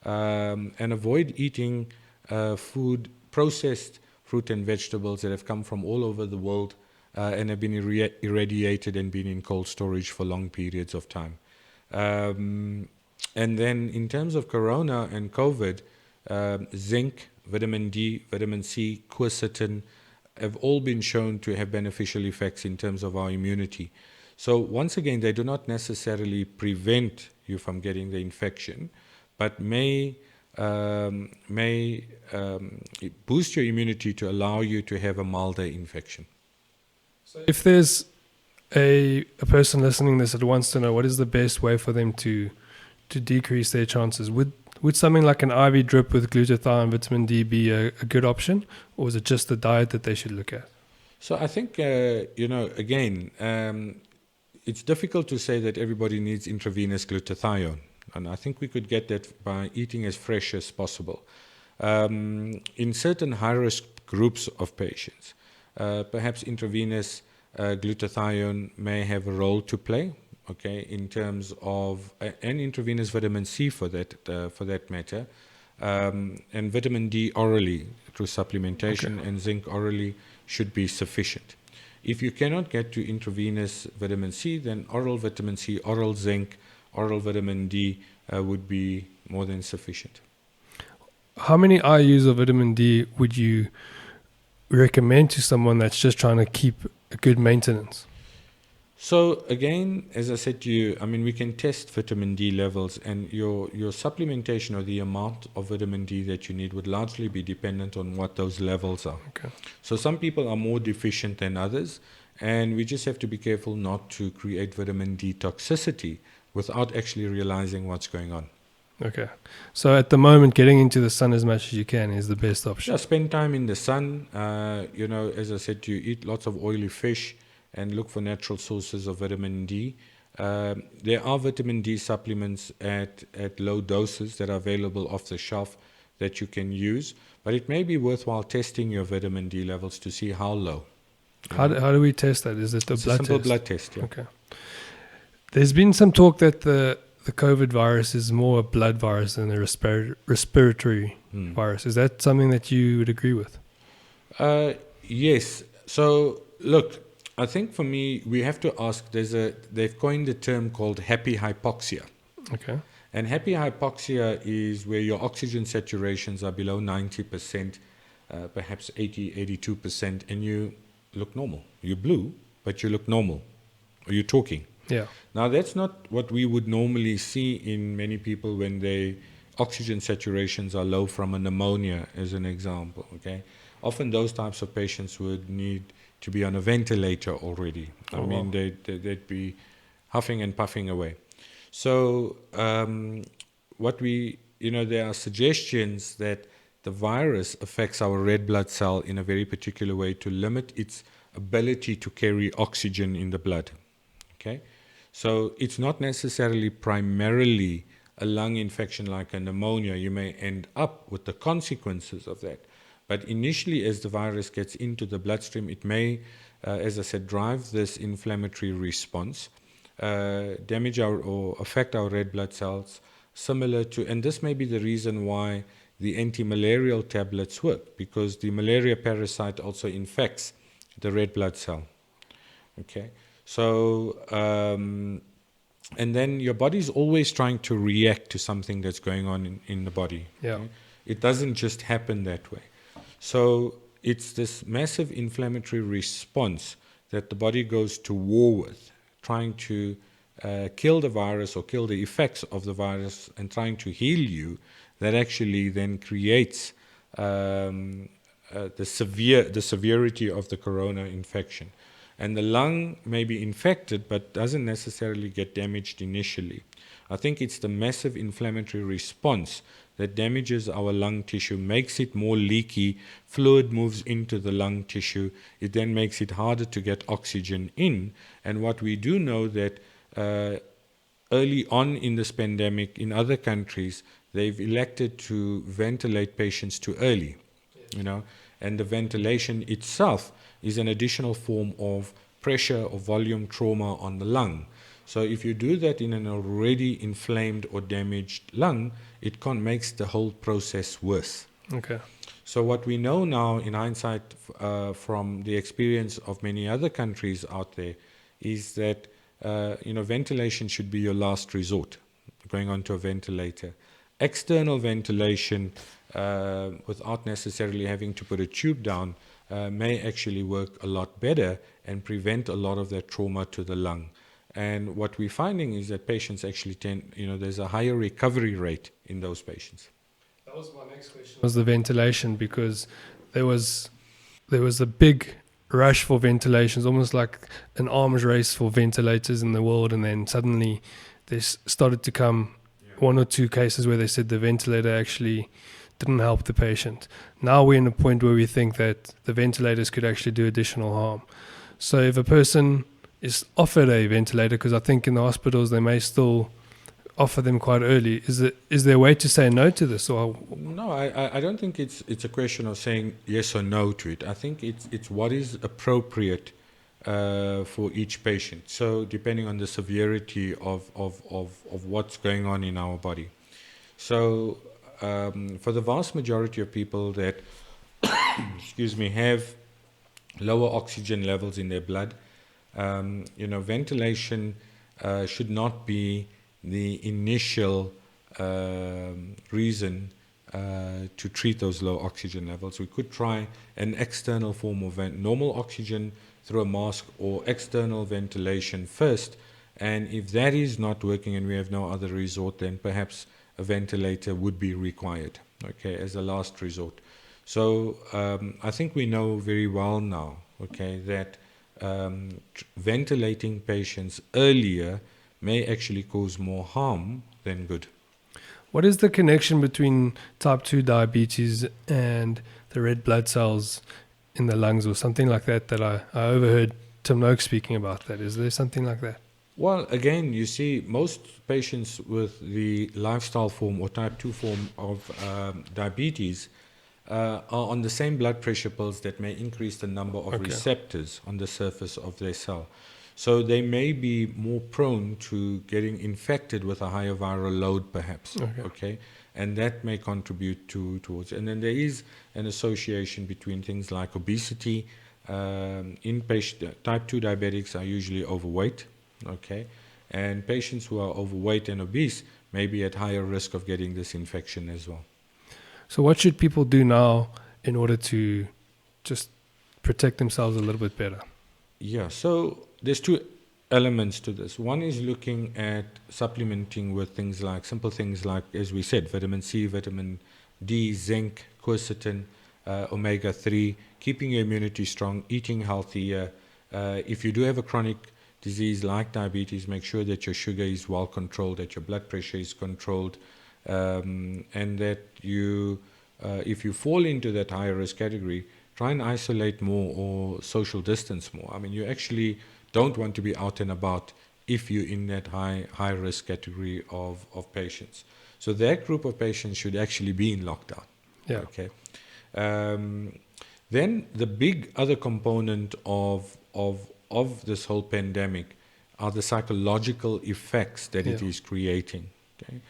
And avoid eating processed fruit and vegetables that have come from all over the world and have been irradiated and been in cold storage for long periods of time. And then in terms of corona and COVID, zinc, vitamin D, vitamin C, quercetin have all been shown to have beneficial effects in terms of our immunity. So once again, they do not necessarily prevent you from getting the infection, but may boost your immunity to allow you to have a milder infection. So if there's a person listening to this that wants to know what is the best way for them to decrease their chances, would something like an IV drip with glutathione, vitamin D be a good option, or is it just the diet that they should look at? So I think, again, it's difficult to say that everybody needs intravenous glutathione. And I think we could get that by eating as fresh as possible. In certain high-risk groups of patients, perhaps intravenous glutathione may have a role to play, okay, in terms of, and intravenous vitamin C for that matter, and vitamin D orally through supplementation, okay, and zinc orally should be sufficient. If you cannot get to intravenous vitamin C, then oral vitamin C, oral zinc, oral vitamin D would be more than sufficient. How many IUs of vitamin D would you recommend to someone that's just trying to keep a good maintenance? So again, as I said to you, I mean, we can test vitamin D levels, and your supplementation or the amount of vitamin D that you need would largely be dependent on what those levels are. Okay. So some people are more deficient than others, and we just have to be careful not to create vitamin D toxicity without actually realizing what's going on. Okay. So at the moment, getting into the sun as much as you can is the best option. Yeah, spend time in the sun. As I said to you, eat lots of oily fish and look for natural sources of vitamin D. There are vitamin D supplements at low doses that are available off the shelf that you can use, but it may be worthwhile testing your vitamin D levels to see how low. How do we test that? Is it It's blood a simple test? blood test, yeah. Okay. There's been some talk that the COVID virus is more a blood virus than a respiratory virus. Is that something that you would agree with? Yes. So, look, I think for me, we have to ask, they've coined a term called happy hypoxia. Okay. And happy hypoxia is where your oxygen saturations are below 90%, perhaps 80, 82%, and you look normal. You're blue, but you look normal. Or you're talking. Yeah. Now, that's not what we would normally see in many people when their oxygen saturations are low from a pneumonia, as an example, okay? often those types of patients would need to be on a ventilator already. I mean, they'd be huffing and puffing away. So there are suggestions that the virus affects our red blood cell in a very particular way to limit its ability to carry oxygen in the blood. Okay, so it's not necessarily primarily a lung infection like a pneumonia. You may end up with the consequences of that. But initially, as the virus gets into the bloodstream, it may, as I said, drive this inflammatory response, damage or affect our red blood cells, similar to, and this may be the reason why the anti-malarial tablets work, because the malaria parasite also infects the red blood cell. Okay, so and then your body's always trying to react to something that's going on in the body. Yeah. Okay? It doesn't just happen that way. So it's this massive inflammatory response that the body goes to war with, trying to kill the virus or kill the effects of the virus and trying to heal you, that actually then creates the severity of the corona infection. And the lung may be infected but doesn't necessarily get damaged initially. I think it's the massive inflammatory response that damages our lung tissue, makes it more leaky, fluid moves into the lung tissue, it then makes it harder to get oxygen in. And what we do know that early on in this pandemic in other countries, they've elected to ventilate patients too early, and the ventilation itself is an additional form of pressure or volume trauma on the lung. So if you do that in an already inflamed or damaged lung, it makes the whole process worse. Okay. So what we know now in hindsight from the experience of many other countries out there is that ventilation should be your last resort, going onto a ventilator. External ventilation without necessarily having to put a tube down may actually work a lot better and prevent a lot of that trauma to the lung. And what we're finding is that patients actually there's a higher recovery rate in those patients. That was my next question. Was the ventilation, because there was a big rush for ventilations, almost like an arms race for ventilators in the world, and then suddenly there's started to come one or two cases where they said the ventilator actually didn't help the patient. Now we're in a point where we think that the ventilators could actually do additional harm. So if a person is offered a ventilator, because I think in the hospitals they may still offer them quite early, is there a way to say no to this? Or no, I don't think it's a question of saying yes or no to it. I think it's what is appropriate for each patient. So depending on the severity of what's going on in our body. So for the vast majority of people that have lower oxygen levels in their blood, ventilation should not be the initial reason to treat those low oxygen levels. We could try an external form of normal oxygen through a mask or external ventilation first, and if that is not working and we have no other resort, then perhaps a ventilator would be required, as a last resort. So I think we know very well now, that ventilating patients earlier may actually cause more harm than good. What is the connection between type 2 diabetes and the red blood cells in the lungs or something like that I overheard Tim Noakes speaking about that? Is there something like that? Well, again, you see, most patients with the lifestyle form or type 2 form of diabetes are on the same blood pressure pills that may increase the number of receptors on the surface of their cell. So they may be more prone to getting infected with a higher viral load, perhaps. And that may contribute towards. And then there is an association between things like obesity. Type 2 diabetics are usually overweight. And patients who are overweight and obese may be at higher risk of getting this infection as well. So what should people do now in order to just protect themselves a little bit better? Yeah, so there's two elements to this. One is looking at supplementing with simple things like, as we said, vitamin C, vitamin D, zinc, quercetin, omega-3, keeping your immunity strong, eating healthier. If you do have a chronic disease like diabetes, make sure that your sugar is well controlled, that your blood pressure is controlled, and that you, if you fall into that higher risk category, try and isolate more or social distance more. I mean, you actually don't want to be out and about if you're in that high risk category of patients. So that group of patients should actually be in lockdown. Yeah. Okay. Then the big other component of this whole pandemic are the psychological effects that it is creating. Okay.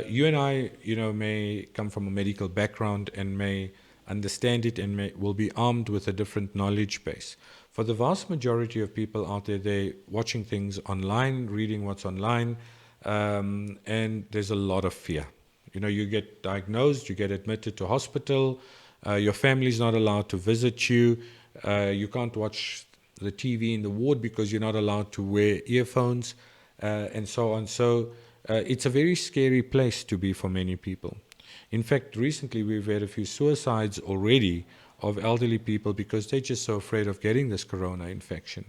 You and I, may come from a medical background and may understand it and will be armed with a different knowledge base. For the vast majority of people out there, they're watching things online, reading what's online, and there's a lot of fear. You get diagnosed, you get admitted to hospital, your family's not allowed to visit you, you can't watch the TV in the ward because you're not allowed to wear earphones, and so on. So it's a very scary place to be for many people. In fact, recently we've had a few suicides already of elderly people because they're just so afraid of getting this corona infection.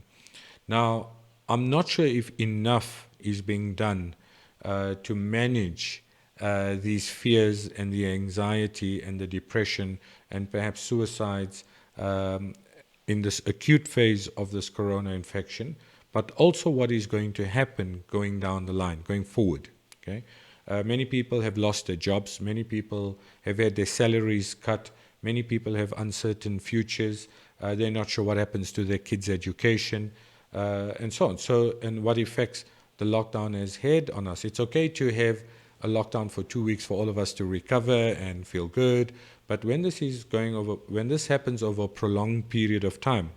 Now, I'm not sure if enough is being done to manage these fears and the anxiety and the depression and perhaps suicides in this acute phase of this corona infection, but also what is going to happen going down the line, going forward. Okay? Many people have lost their jobs. Many people have had their salaries cut. Many people have uncertain futures. They're not sure what happens to their kids' education, and so on. And what effects the lockdown has had on us. It's okay to have a lockdown for 2 weeks for all of us to recover and feel good. But when this happens over a prolonged period of time,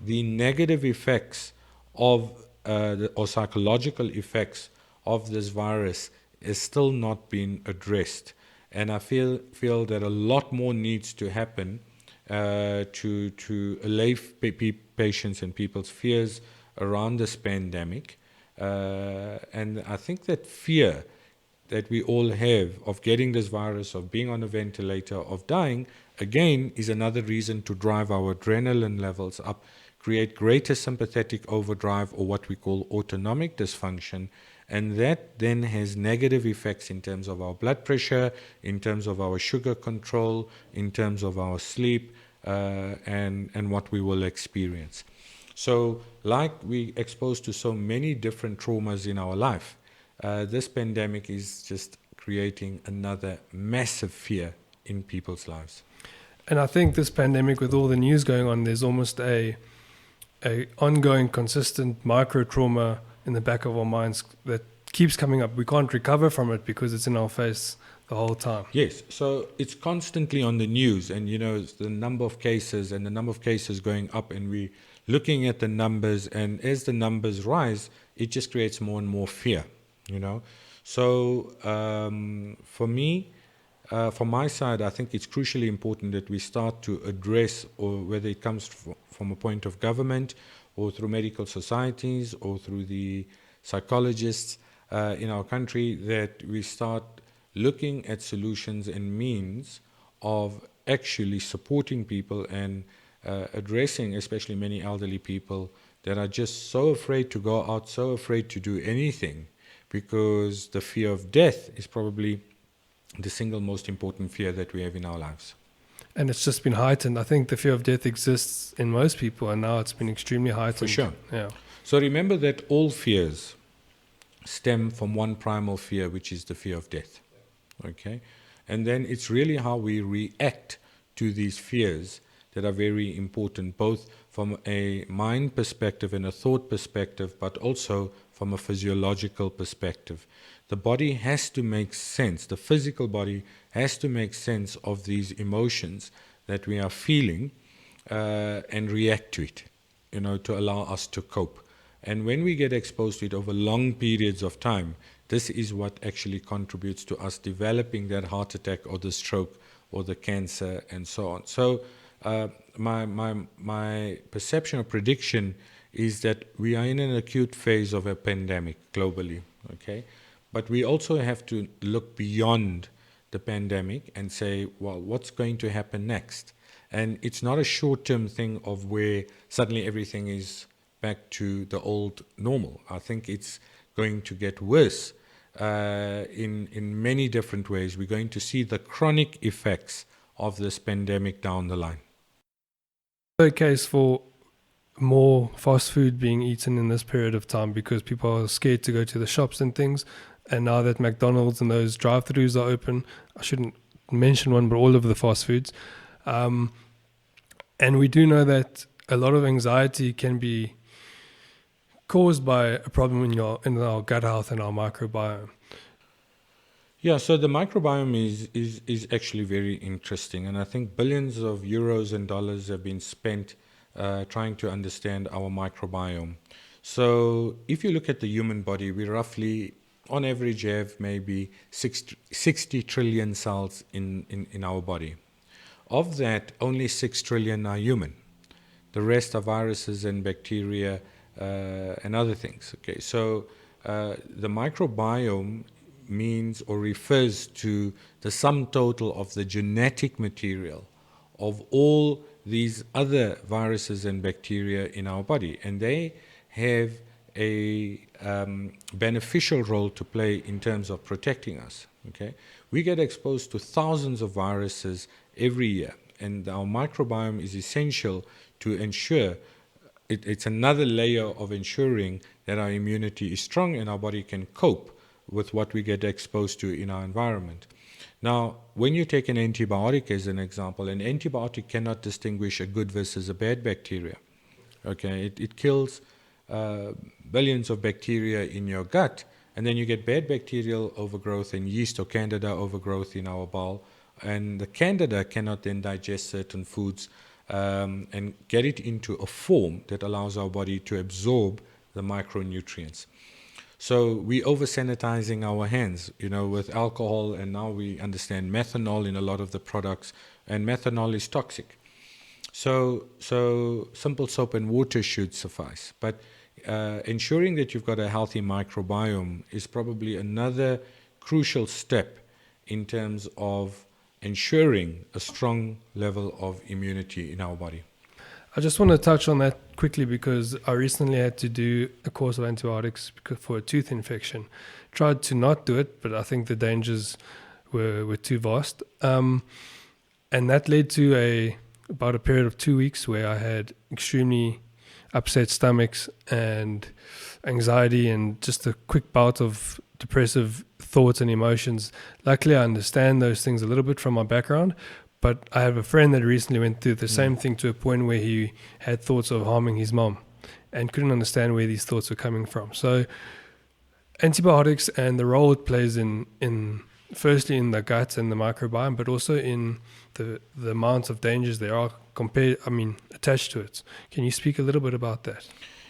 the negative effects or psychological effects of this virus is still not being addressed. And I feel that a lot more needs to happen to allay patients and people's fears around this pandemic. And I think that fear that we all have of getting this virus, of being on a ventilator, of dying, again, is another reason to drive our adrenaline levels up, create greater sympathetic overdrive, or what we call autonomic dysfunction. And that then has negative effects in terms of our blood pressure, in terms of our sugar control, in terms of our sleep, and what we will experience. So, like we exposed to so many different traumas in our life, this pandemic is just creating another massive fear in people's lives. And I think this pandemic, with all the news going on, there's almost a ongoing, consistent micro trauma in the back of our minds that keeps coming up. We can't recover from it because it's in our face the whole time. Yes, so it's constantly on the news, and the number of cases going up, and we're looking at the numbers, and as the numbers rise, it just creates more and more fear. So for me, from my side, I think it's crucially important that we start to address, or whether it comes from a point of government or through medical societies or through the psychologists in our country, that we start looking at solutions and means of actually supporting people and addressing especially many elderly people that are just so afraid to go out, so afraid to do anything, because the fear of death is probably the single most important fear that we have in our lives. And it's just been heightened. I think the fear of death exists in most people, and now it's been extremely heightened. For sure. Yeah. So remember that all fears stem from one primal fear, which is the fear of death. Okay? And then it's really how we react to these fears that are very important, both from a mind perspective and a thought perspective, but also from a physiological perspective. The body has to make sense, the physical body has to make sense of these emotions that we are feeling and react to it, to allow us to cope. And when we get exposed to it over long periods of time, this is what actually contributes to us developing that heart attack or the stroke or the cancer and so on. So my perception or prediction is that we are in an acute phase of a pandemic globally, okay? But we also have to look beyond the pandemic and say, well, what's going to happen next? And it's not a short-term thing of where suddenly everything is back to the old normal. I think it's going to get worse in many different ways. We're going to see the chronic effects of this pandemic down the line. The case for more fast food being eaten in this period of time because people are scared to go to the shops and things. And now that McDonald's and those drive-thrus are open, I shouldn't mention one, but all of the fast foods. And we do know that a lot of anxiety can be caused by a problem in our gut health and our microbiome. Yeah, so the microbiome is actually very interesting, and I think billions of euros and dollars have been spent trying to understand our microbiome. So if you look at the human body, we roughly, on average, have maybe 60 trillion cells in our body. Of that, only 6 trillion are human. The rest are viruses and bacteria and other things. Okay, so the microbiome means or refers to the sum total of the genetic material of all these other viruses and bacteria in our body, and they have a beneficial role to play in terms of protecting us. Okay, we get exposed to thousands of viruses every year, and our microbiome is essential to ensure it's another layer of ensuring that our immunity is strong and our body can cope with what we get exposed to in our environment. Now, when you take an antibiotic as an example, an antibiotic cannot distinguish a good versus a bad bacteria. Okay, it kills billions of bacteria in your gut, and then you get bad bacterial overgrowth and yeast or candida overgrowth in our bowel, and the candida cannot then digest certain foods and get it into a form that allows our body to absorb the micronutrients. So we over-sanitizing our hands, with alcohol, and now we understand methanol in a lot of the products, and methanol is toxic. So simple soap and water should suffice. But ensuring that you've got a healthy microbiome is probably another crucial step in terms of ensuring a strong level of immunity in our body. I just want to touch on that quickly because I recently had to do a course of antibiotics for a tooth infection. Tried to not do it, but I think the dangers were too vast. And that led to about a period of 2 weeks where I had extremely upset stomachs and anxiety and just a quick bout of depressive thoughts and emotions. Luckily, I understand those things a little bit from my background, but I have a friend that recently went through the same thing to a point where he had thoughts of harming his mom and couldn't understand where these thoughts were coming from. So antibiotics and the role it plays in firstly in the gut and the microbiome, but also in the amount of dangers there are attached to it. Can you speak a little bit about that?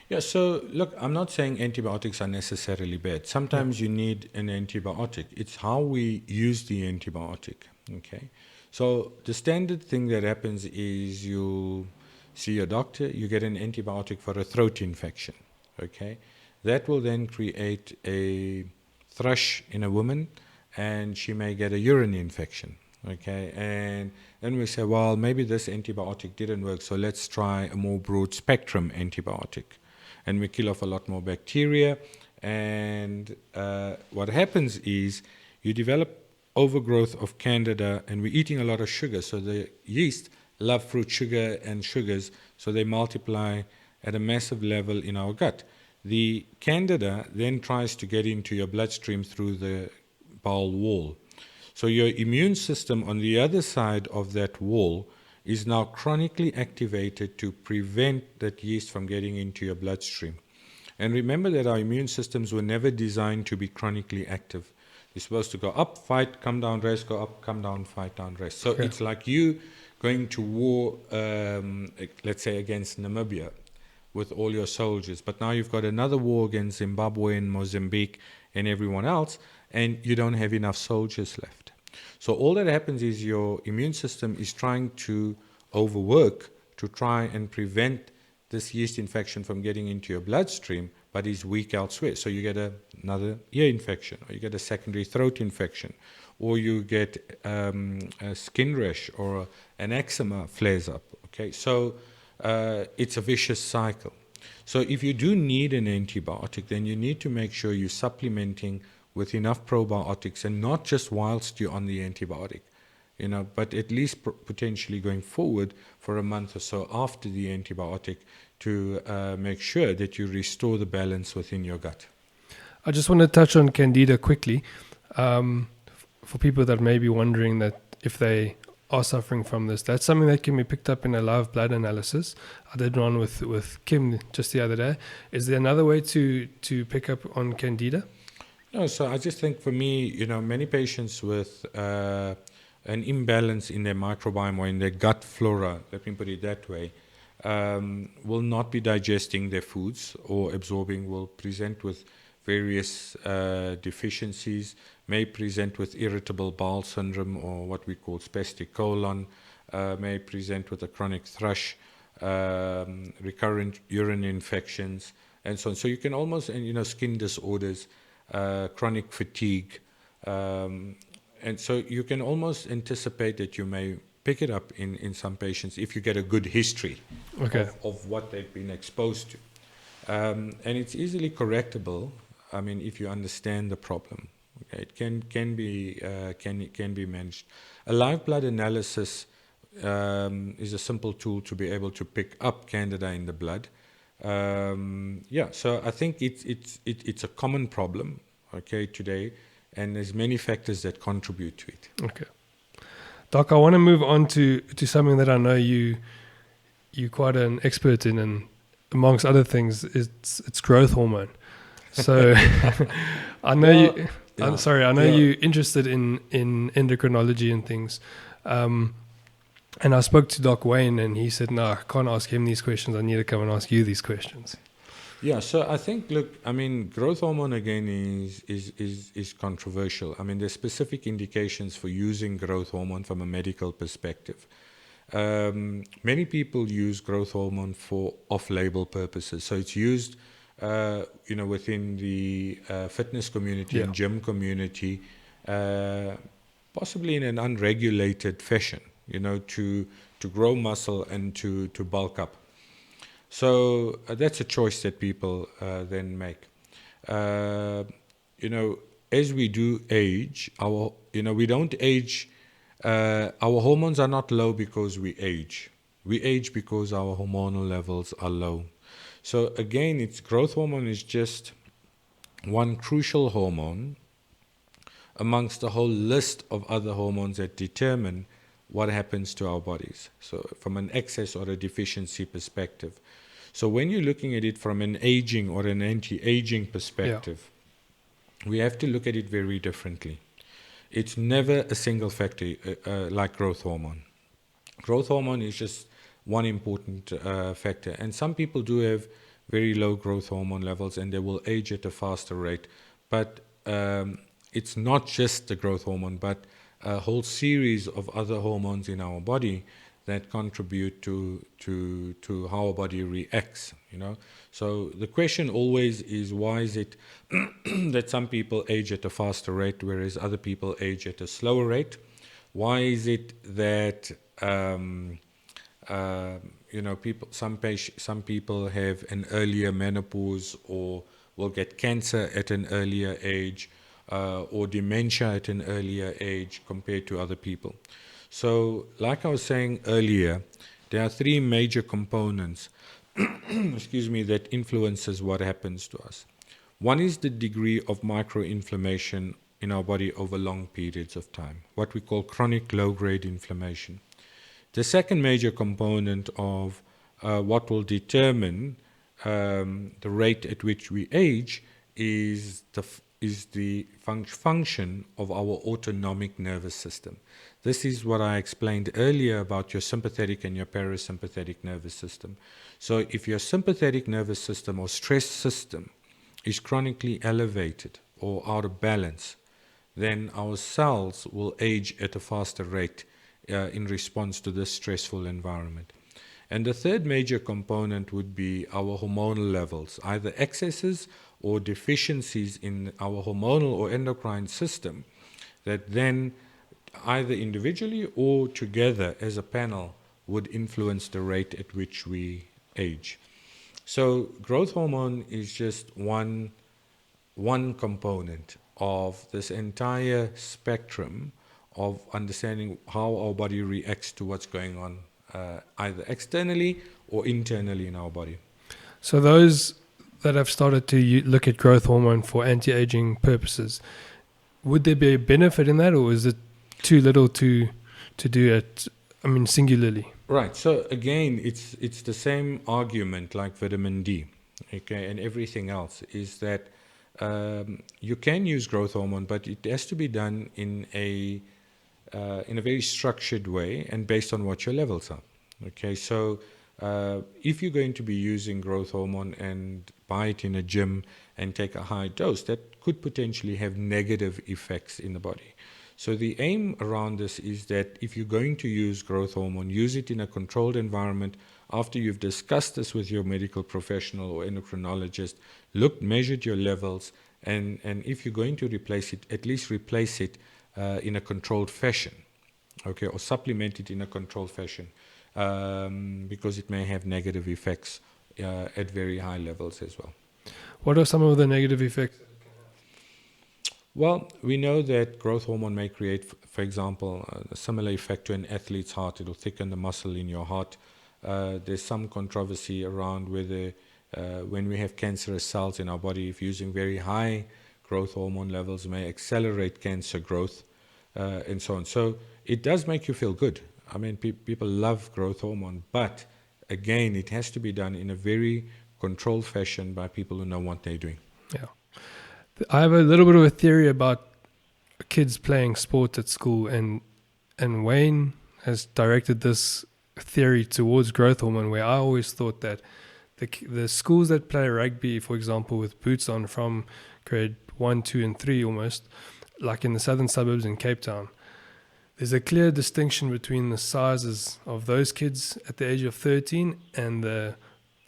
Yeah, so look, I'm not saying antibiotics are necessarily bad. Sometimes you need an antibiotic. It's how we use the antibiotic, okay? So the standard thing that happens is you see a doctor, you get an antibiotic for a throat infection, okay? That will then create a thrush in a woman, and she may get a urine infection, okay? And then we say, well, maybe this antibiotic didn't work, so let's try a more broad spectrum antibiotic. And we kill off a lot more bacteria, and what happens is you develop overgrowth of candida, and we're eating a lot of sugar, so the yeast love fruit sugar and sugars, so they multiply at a massive level in our gut. The candida then tries to get into your bloodstream through the bowel wall. So your immune system on the other side of that wall is now chronically activated to prevent that yeast from getting into your bloodstream. And remember that our immune systems were never designed to be chronically active. You're supposed to go up, fight, come down, rest, go up, come down, fight, down, rest. So it's like you going to war, let's say, against Namibia with all your soldiers. But now you've got another war against Zimbabwe and Mozambique and everyone else, and you don't have enough soldiers left. So all that happens is your immune system is trying to overwork to try and prevent this yeast infection from getting into your bloodstream, but is weak elsewhere. So you get another ear infection, or you get a secondary throat infection, or you get a skin rash or an eczema flares up. Okay, so it's a vicious cycle. So if you do need an antibiotic, then you need to make sure you're supplementing with enough probiotics, and not just whilst you're on the antibiotic, but at least potentially going forward for a month or so after the antibiotic to make sure that you restore the balance within your gut. I just want to touch on Candida quickly. For people that may be wondering that if they are suffering from this, that's something that can be picked up in a live blood analysis. I did one with Kim just the other day. Is there another way to pick up on Candida? No, so I just think for me, many patients with an imbalance in their microbiome or in their gut flora, let me put it that way, will not be digesting their foods or absorbing, will present with various deficiencies, may present with irritable bowel syndrome or what we call spastic colon, may present with a chronic thrush, recurrent urine infections, and so on. So you can almost, and skin disorders, chronic fatigue, and so you can almost anticipate that you may pick it up in some patients if you get a good history of what they've been exposed to. And it's easily correctable, if you understand the problem. Okay, it can be managed. A live blood analysis is a simple tool to be able to pick up Candida in the blood. So I think it's a common problem, today, and there's many factors that contribute to it. Okay, Doc, I want to move on to something that I know you're quite an expert in, and amongst other things, it's growth hormone. So I know you're interested in endocrinology and things. And I spoke to Doc Wayne, and he said, no, I can't ask him these questions. I need to come and ask you these questions. Yeah, so I think, growth hormone again is controversial. There's specific indications for using growth hormone from a medical perspective. Many people use growth hormone for off-label purposes. So it's used, within the fitness community and gym community, possibly in an unregulated fashion, to grow muscle and to bulk up. So that's a choice that people then make. As we do age, we don't age. Our hormones are not low because we age. We age because our hormonal levels are low. So again, growth hormone is just one crucial hormone amongst a whole list of other hormones that determine what happens to our bodies. So from an excess or a deficiency perspective. So when you're looking at it from an aging or an anti-aging perspective, we have to look at it very differently. It's never a single factor like growth hormone. Growth hormone is just one important factor. And some people do have very low growth hormone levels and they will age at a faster rate. But it's not just the growth hormone, but a whole series of other hormones in our body that contribute to how our body reacts, So the question always is, why is it that some people age at a faster rate, whereas other people age at a slower rate? Why is it that some people have an earlier menopause or will get cancer at an earlier age, or dementia at an earlier age compared to other people? So, like I was saying earlier, there are three major components that influences what happens to us. One is the degree of microinflammation in our body over long periods of time, what we call chronic low-grade inflammation. The second major component of what will determine the rate at which we age is the function of our autonomic nervous system. This is what I explained earlier about your sympathetic and your parasympathetic nervous system. So if your sympathetic nervous system or stress system is chronically elevated or out of balance, then our cells will age at a faster rate in response to this stressful environment. And the third major component would be our hormonal levels, either excesses or deficiencies in our hormonal or endocrine system that then either individually or together as a panel would influence the rate at which we age. So growth hormone is just one component of this entire spectrum of understanding how our body reacts to what's going on, either externally or internally in our body. So those that have started to look at growth hormone for anti-aging purposes, would there be a benefit in that, or is it too little to do it, singularly? Right. So again, it's the same argument like vitamin D, okay, and everything else is that you can use growth hormone, but it has to be done in a very structured way and based on what your levels are. Okay, so if you're going to be using growth hormone and buy it in a gym and take a high dose, that could potentially have negative effects in the body. So the aim around this is that if you're going to use growth hormone, use it in a controlled environment after you've discussed this with your medical professional or endocrinologist, measured your levels, and if you're going to replace it, at least replace it in a controlled fashion, okay, or supplement it in a controlled fashion, because it may have negative effects at very high levels as well. What are some of the negative effects? Well, we know that growth hormone may create, for example, a similar effect to an athlete's heart. It will thicken the muscle in your heart. There's some controversy around whether when we have cancerous cells in our body, if using very high growth hormone levels may accelerate cancer growth, and so on. So it does make you feel good. I mean, people love growth hormone, but again, it has to be done in a very controlled fashion by people who know what they're doing. Yeah. I have a little bit of a theory about kids playing sport at school, and Wayne has directed this theory towards growth hormone, where I always thought that the schools that play rugby, for example, with boots on from grade 1, 2, and 3 almost, like in the southern suburbs in Cape Town, there's a clear distinction between the sizes of those kids at the age of 13 and the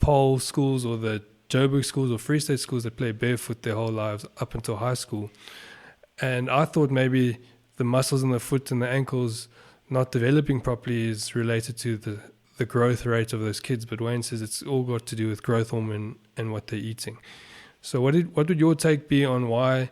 pole schools or the Joburg schools or Free State schools that play barefoot their whole lives up until high school. And I thought maybe the muscles in the foot and the ankles not developing properly is related to the growth rate of those kids. But Wayne says it's all got to do with growth hormone and what they're eating. So what would your take be on why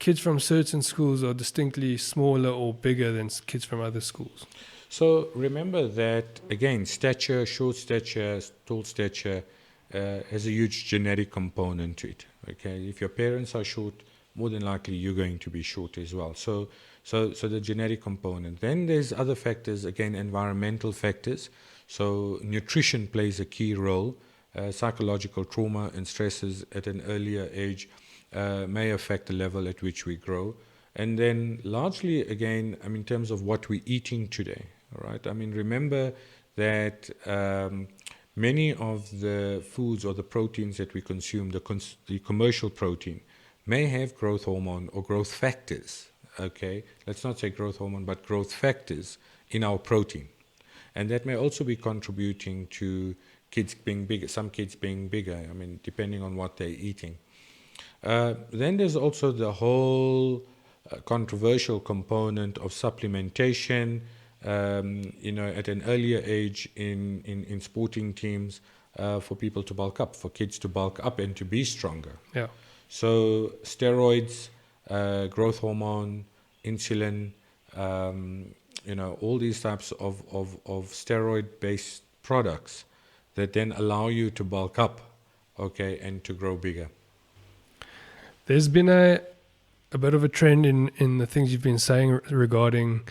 kids from certain schools are distinctly smaller or bigger than kids from other schools? So remember that, again, stature, short stature, tall stature, has a huge genetic component to it. Okay, if your parents are short, more than likely you're going to be short as well. So the genetic component. Then there's other factors, again, environmental factors. So nutrition plays a key role. Psychological trauma and stresses at an earlier age may affect the level at which we grow. And then largely, again, in terms of what we're eating today, all right? Remember that many of the foods or the proteins that we consume, the commercial protein, may have growth hormone or growth factors, okay? Let's not say growth hormone, but growth factors in our protein. And that may also be contributing to kids being bigger, some kids being bigger, depending on what they're eating. Then there's also the whole controversial component of supplementation, at an earlier age in sporting teams, for people to bulk up, for kids to bulk up and to be stronger. Yeah. So steroids, growth hormone, insulin, all these types of steroid-based products that then allow you to bulk up, okay, and to grow bigger. There's been a bit of a trend in the things you've been saying regarding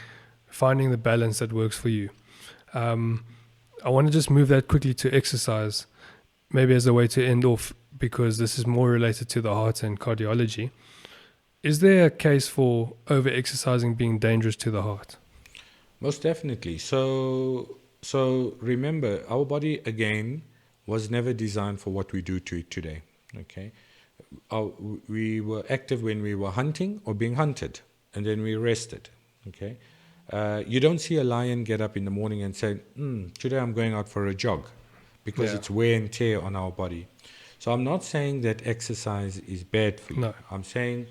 finding the balance that works for you. I want to just move that quickly to exercise, maybe as a way to end off, because this is more related to the heart and cardiology. Is there a case for over-exercising being dangerous to the heart? Most definitely. So remember, our body, again, was never designed for what we do to it today, okay? We were active when we were hunting or being hunted, and then we rested, okay? You don't see a lion get up in the morning and say, today I'm going out for a jog, because it's wear and tear on our body. So I'm not saying that exercise is bad for you. No. I'm saying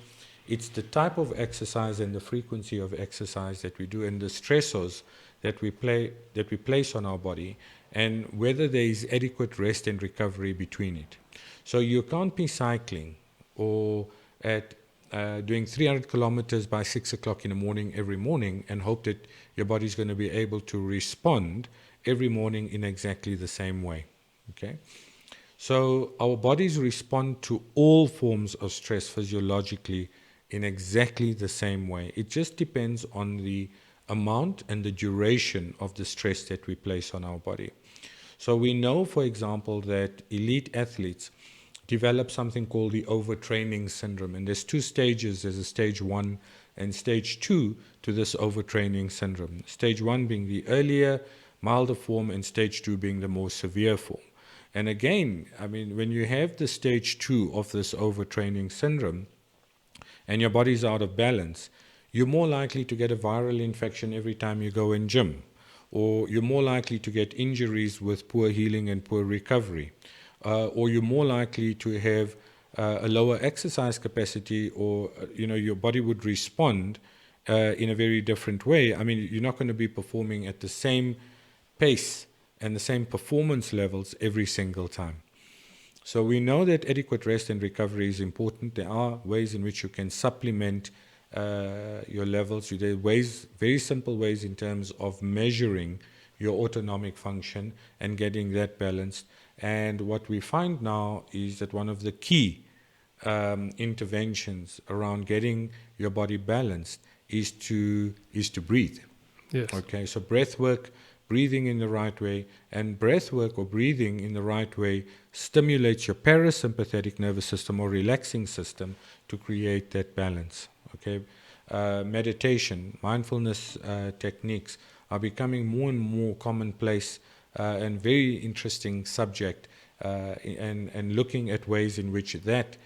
It's the type of exercise and the frequency of exercise that we do and the stressors that we place on our body, and whether there is adequate rest and recovery between it. So you can't be cycling or at doing 300 kilometers by 6 o'clock in the morning every morning and hope that your body's going to be able to respond every morning in exactly the same way. Okay? So our bodies respond to all forms of stress physiologically in exactly the same way. It just depends on the amount and the duration of the stress that we place on our body. So we know, for example, that elite athletes develop something called the overtraining syndrome. And there's two stages. There's a stage 1 and stage 2 to this overtraining syndrome. Stage 1 being the earlier, milder form, and stage 2 being the more severe form. And again, I mean, when you have the stage 2 of this overtraining syndrome and your body's out of balance, you're more likely to get a viral infection every time you go in gym, or you're more likely to get injuries with poor healing and poor recovery, or you're more likely to have a lower exercise capacity, or your body would respond in a very different way. I mean, you're not going to be performing at the same pace and the same performance levels every single time. So we know that adequate rest and recovery is important. There are ways in which you can supplement your levels. There are ways, very simple ways in terms of measuring your autonomic function and getting that balanced. And what we find now is that one of the key interventions around getting your body balanced is to breathe. Yes. Okay, so breath work, breathing in the right way, and breath work or breathing in the right way stimulates your parasympathetic nervous system or relaxing system to create that balance. Okay, meditation, mindfulness techniques are becoming more and more commonplace and very interesting subject, and looking at ways in which that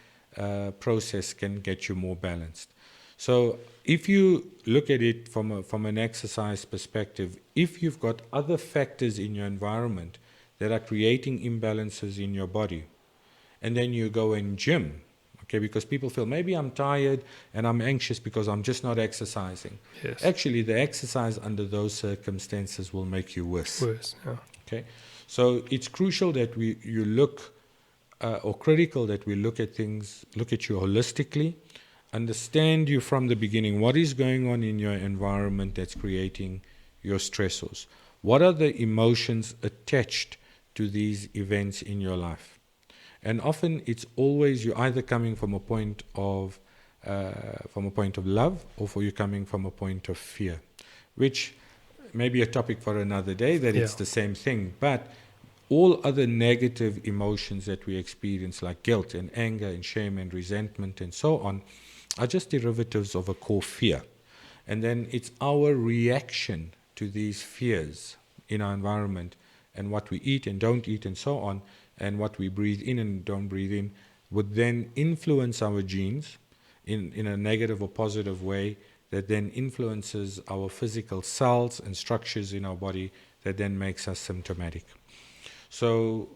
process can get you more balanced. So if you look at it from an exercise perspective, if you've got other factors in your environment that are creating imbalances in your body, and then you go and gym, okay, because people feel maybe I'm tired and I'm anxious because I'm just not exercising. Yes. Actually, the exercise under those circumstances will make you worse. Worse. Yeah. Okay, so it's crucial that you look, or critical that we look at things, look at you holistically, understand you from the beginning. What is going on in your environment that's creating your stressors? What are the emotions attached to these events in your life? And often it's always you're either coming from a point of love, or for you coming from a point of fear, which may be a topic for another day, that it's the same thing. But all other negative emotions that we experience, like guilt and anger and shame and resentment and so on, are just derivatives of a core fear. And then it's our reaction to these fears in our environment, and what we eat and don't eat and so on, and what we breathe in and don't breathe in, would then influence our genes in a negative or positive way, that then influences our physical cells and structures in our body, that then makes us symptomatic. So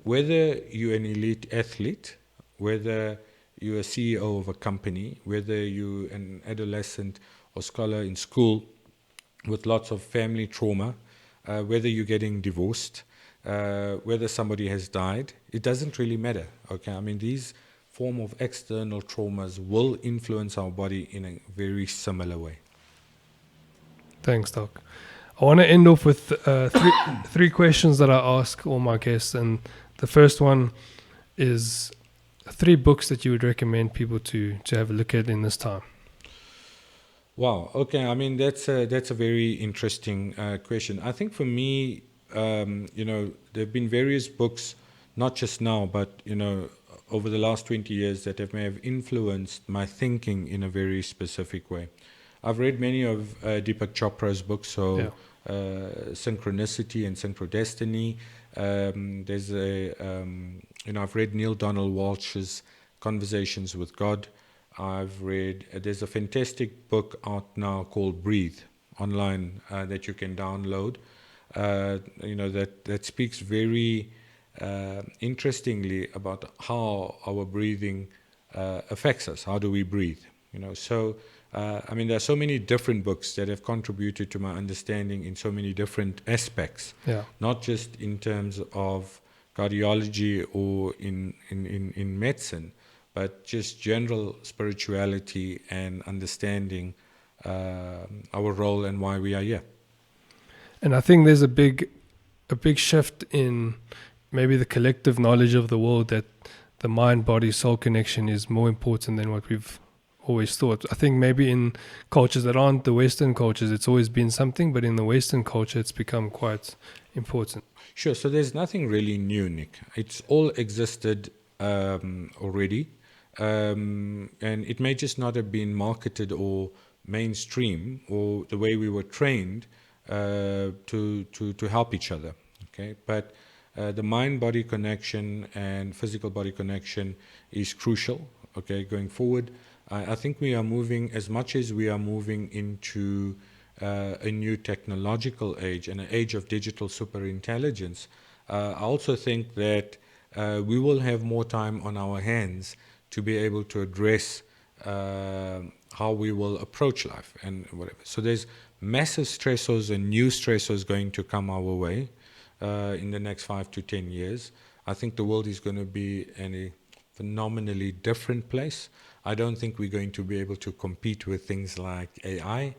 whether you're an elite athlete, whether you're a CEO of a company, whether you're an adolescent or scholar in school with lots of family trauma, whether you're getting divorced, whether somebody has died, it doesn't really matter. Okay, I mean, these form of external traumas will influence our body in a very similar way. Thanks, Doc. I want to end off with three questions that I ask all my guests, and the first one is 3 books that you would recommend people to have a look at in this time. Wow. Okay. I mean, that's a very interesting question. I think for me, there have been various books, not just now, but over the last 20 years, that may have influenced my thinking in a very specific way. I've read many of Deepak Chopra's books, so Synchronicity and Synchrodestiny. I've read Neil Donald Walsh's Conversations with God. I've read, there's a fantastic book out now called Breathe online that you can download. That speaks very interestingly about how our breathing affects us. How do we breathe? So I mean, there are so many different books that have contributed to my understanding in so many different aspects, Yeah. not just in terms of cardiology or in medicine, but just general spirituality and understanding our role and why we are here. And I think there's a big shift in maybe the collective knowledge of the world that the mind body soul connection is more important than what we've always thought. I think maybe in cultures that aren't the Western cultures, it's always been something, but in the Western culture, it's become quite important. Sure. So there's nothing really new, Nick. It's all existed already, and it may just not have been marketed or mainstream or the way we were trained to help each other. Okay, but the mind-body connection and physical-body connection is crucial. Okay, going forward, I think we are moving, as much as we are moving into a new technological age and an age of digital superintelligence. I also think that we will have more time on our hands to be able to address how we will approach life and whatever. So there's massive stressors and new stressors going to come our way in the next 5 to 10 years. I think the world is going to be in a phenomenally different place. I don't think we're going to be able to compete with things like AI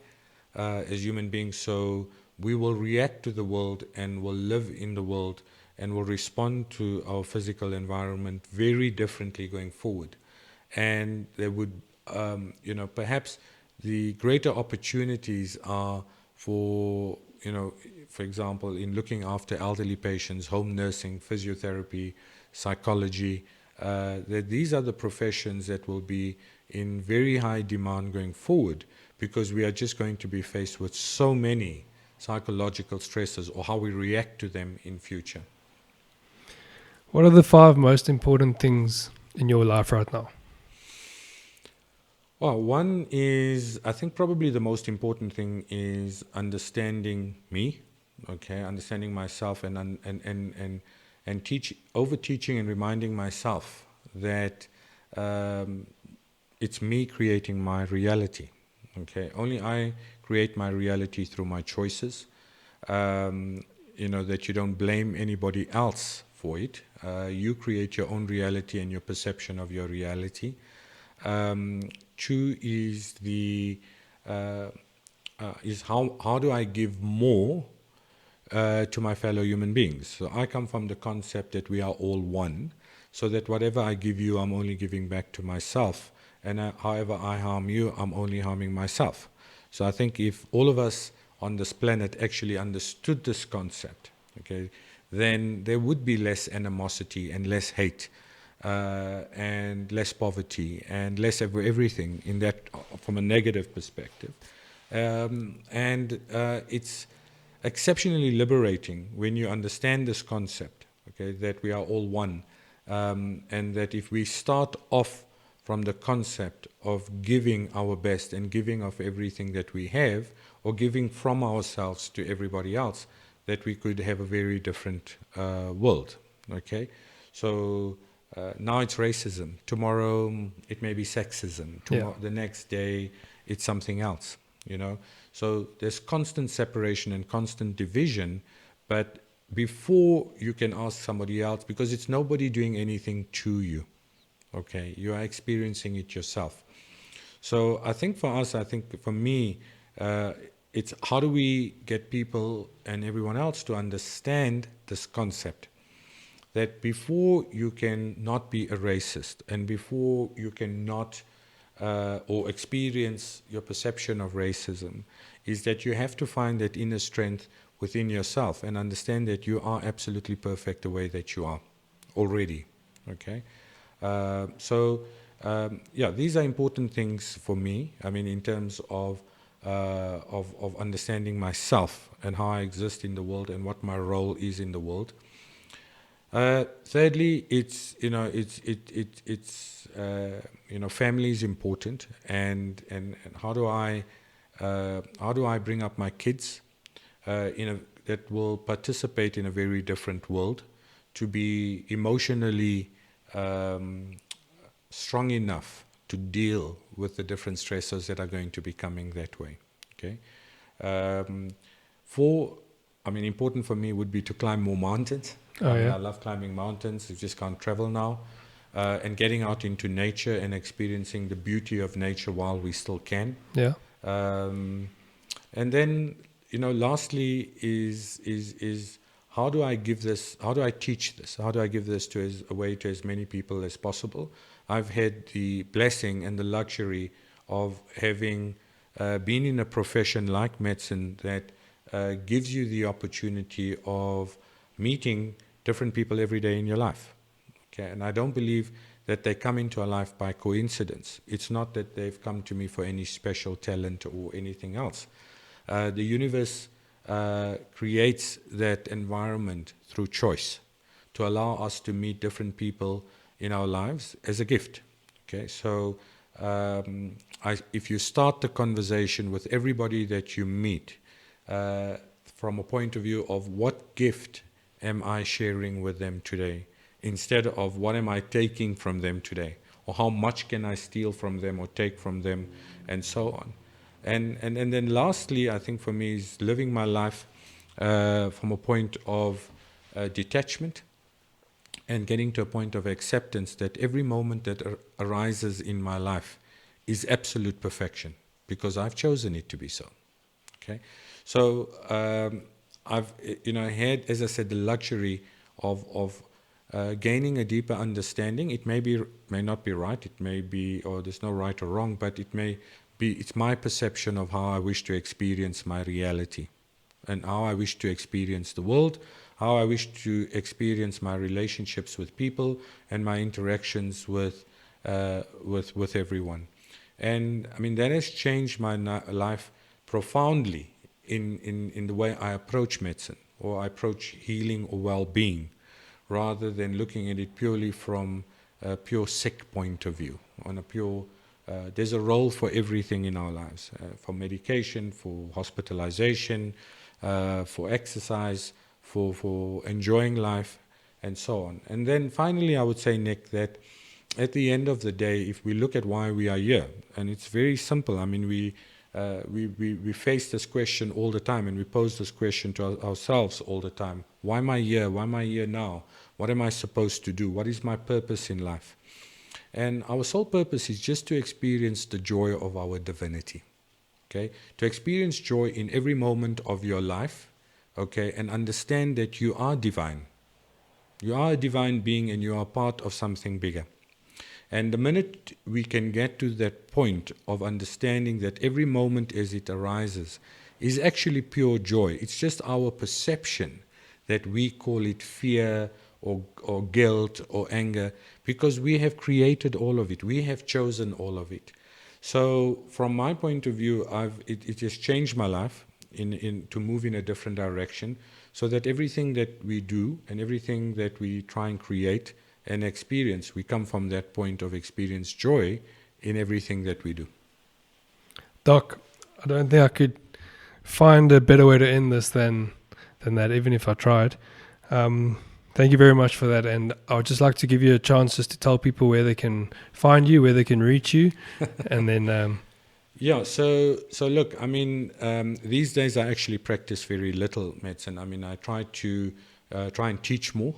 as human beings. So we will react to the world and will live in the world and will respond to our physical environment very differently going forward. And there would, perhaps the greater opportunities are for, for example, in looking after elderly patients, home nursing, physiotherapy, psychology, that these are the professions that will be in very high demand going forward, because we are just going to be faced with so many psychological stresses or how we react to them in future. What are the 5 most important things in your life right now? Well, one is, I think probably the most important thing is understanding me, okay, understanding myself and over teaching and reminding myself that it's me creating my reality. Okay, only I create my reality through my choices. That you don't blame anybody else for it. You create your own reality and your perception of your reality. 2 is is how do I give more to my fellow human beings? So I come from the concept that we are all one, so that whatever I give you, I'm only giving back to myself, and however I harm you, I'm only harming myself. So I think if all of us on this planet actually understood this concept, okay, then there would be less animosity and less hate and less poverty and less of everything in that from a negative perspective. It's exceptionally liberating when you understand this concept, okay, that we are all one, and that if we start off from the concept of giving our best and giving of everything that we have, or giving from ourselves to everybody else, that we could have a very different world, okay? So now it's racism. Tomorrow it may be sexism. The next day it's something else, So there's constant separation and constant division, but before you can ask somebody else, because it's nobody doing anything to you, okay? You are experiencing it yourself. So I think for me, it's how do we get people and everyone else to understand this concept, that before you can not be a racist and before you can not or experience your perception of racism, is that you have to find that inner strength within yourself and understand that you are absolutely perfect the way that you are already, okay? These are important things for me. I mean, in terms of understanding myself and how I exist in the world and what my role is in the world. Thirdly, family is important, and how do I bring up my kids that will participate in a very different world, to be emotionally strong enough to deal with the different stressors that are going to be coming that way. Okay. Um, important for me would be to climb more mountains. Oh, yeah. I love climbing mountains. You just can't travel now. And getting out into nature and experiencing the beauty of nature while we still can. Yeah. And then, lastly is how do I give this? How do I teach this? How do I give this away to as many people as possible? I've had the blessing and the luxury of having been in a profession like medicine that gives you the opportunity of meeting different people every day in your life. Okay, and I don't believe that they come into our life by coincidence. It's not that they've come to me for any special talent or anything else. The universe creates that environment through choice to allow us to meet different people in our lives as a gift. Okay, so if you start the conversation with everybody that you meet from a point of view of what gift am I sharing with them today, instead of what am I taking from them today, or how much can I steal from them or take from them, and so on. And then lastly, I think for me is living my life from a point of detachment and getting to a point of acceptance that every moment that arises in my life is absolute perfection because I've chosen it to be so. Okay, so I've had, as I said, the luxury of gaining a deeper understanding. It may not be right. It may be, or there's no right or wrong, but it may be. It's my perception of how I wish to experience my reality, and how I wish to experience the world, how I wish to experience my relationships with people and my interactions with everyone. And I mean, that has changed my life profoundly in the way I approach medicine, or I approach healing or well-being, rather than looking at it purely from a pure sick point of view. On a pure, there's a role for everything in our lives, for medication, for hospitalization, for exercise, for enjoying life, and so on. And then finally, I would say, Nick, that at the end of the day, if we look at why we are here, and it's very simple. I mean, we face this question all the time, and we pose this question to ourselves all the time. Why am I here? Why am I here now? What am I supposed to do? What is my purpose in life? And our sole purpose is just to experience the joy of our divinity. Okay? To experience joy in every moment of your life, okay, and understand that you are divine. You are a divine being and you are part of something bigger. And the minute we can get to that point of understanding that every moment as it arises is actually pure joy, it's just our perception that we call it fear or guilt or anger, because we have created all of it. We have chosen all of it. So from my point of view, it has changed my life to move in a different direction, so that everything that we do and everything that we try and create and experience, we come from that point of experience joy in everything that we do. Doc, I don't think I could find a better way to end this than that, even if I tried. Thank you very much for that. And I would just like to give you a chance just to tell people where they can find you, where they can reach you, and then... Yeah, so look, I mean, these days I actually practice very little medicine. I mean, I try and teach more.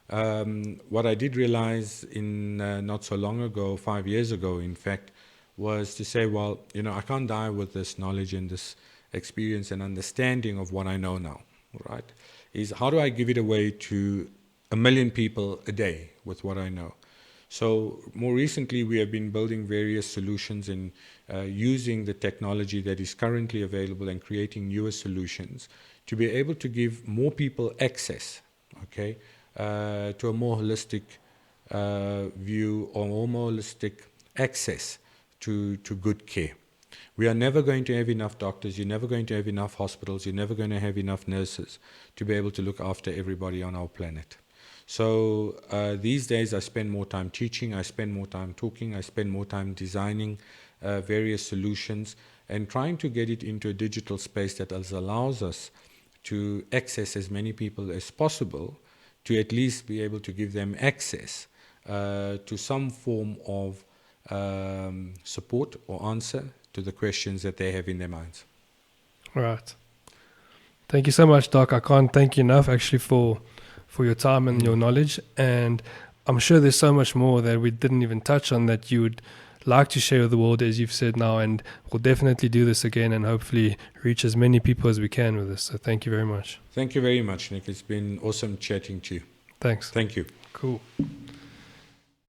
What I did realize in not so long ago, 5 years ago, in fact, was to say, well, I can't die with this knowledge and this experience and understanding of what I know now, right? Is how do I give it away to 1 million people a day with what I know? So more recently, we have been building various solutions and using the technology that is currently available and creating newer solutions to be able to give more people access, okay, to a more holistic view or more holistic access to good care. We are never going to have enough doctors, you're never going to have enough hospitals, you're never going to have enough nurses to be able to look after everybody on our planet. So these days I spend more time teaching, I spend more time talking, I spend more time designing various solutions and trying to get it into a digital space that allows us to access as many people as possible, to at least be able to give them access to some form of support or answer to the questions that they have in their minds. All right. Thank you so much, Doc. I can't thank you enough actually for your time and your knowledge. And I'm sure there's so much more that we didn't even touch on that you would like to share with the world, as you've said now. And we'll definitely do this again and hopefully reach as many people as we can with this. So thank you very much. Thank you very much, Nick. It's been awesome chatting to you. Thanks. Thank you. Cool.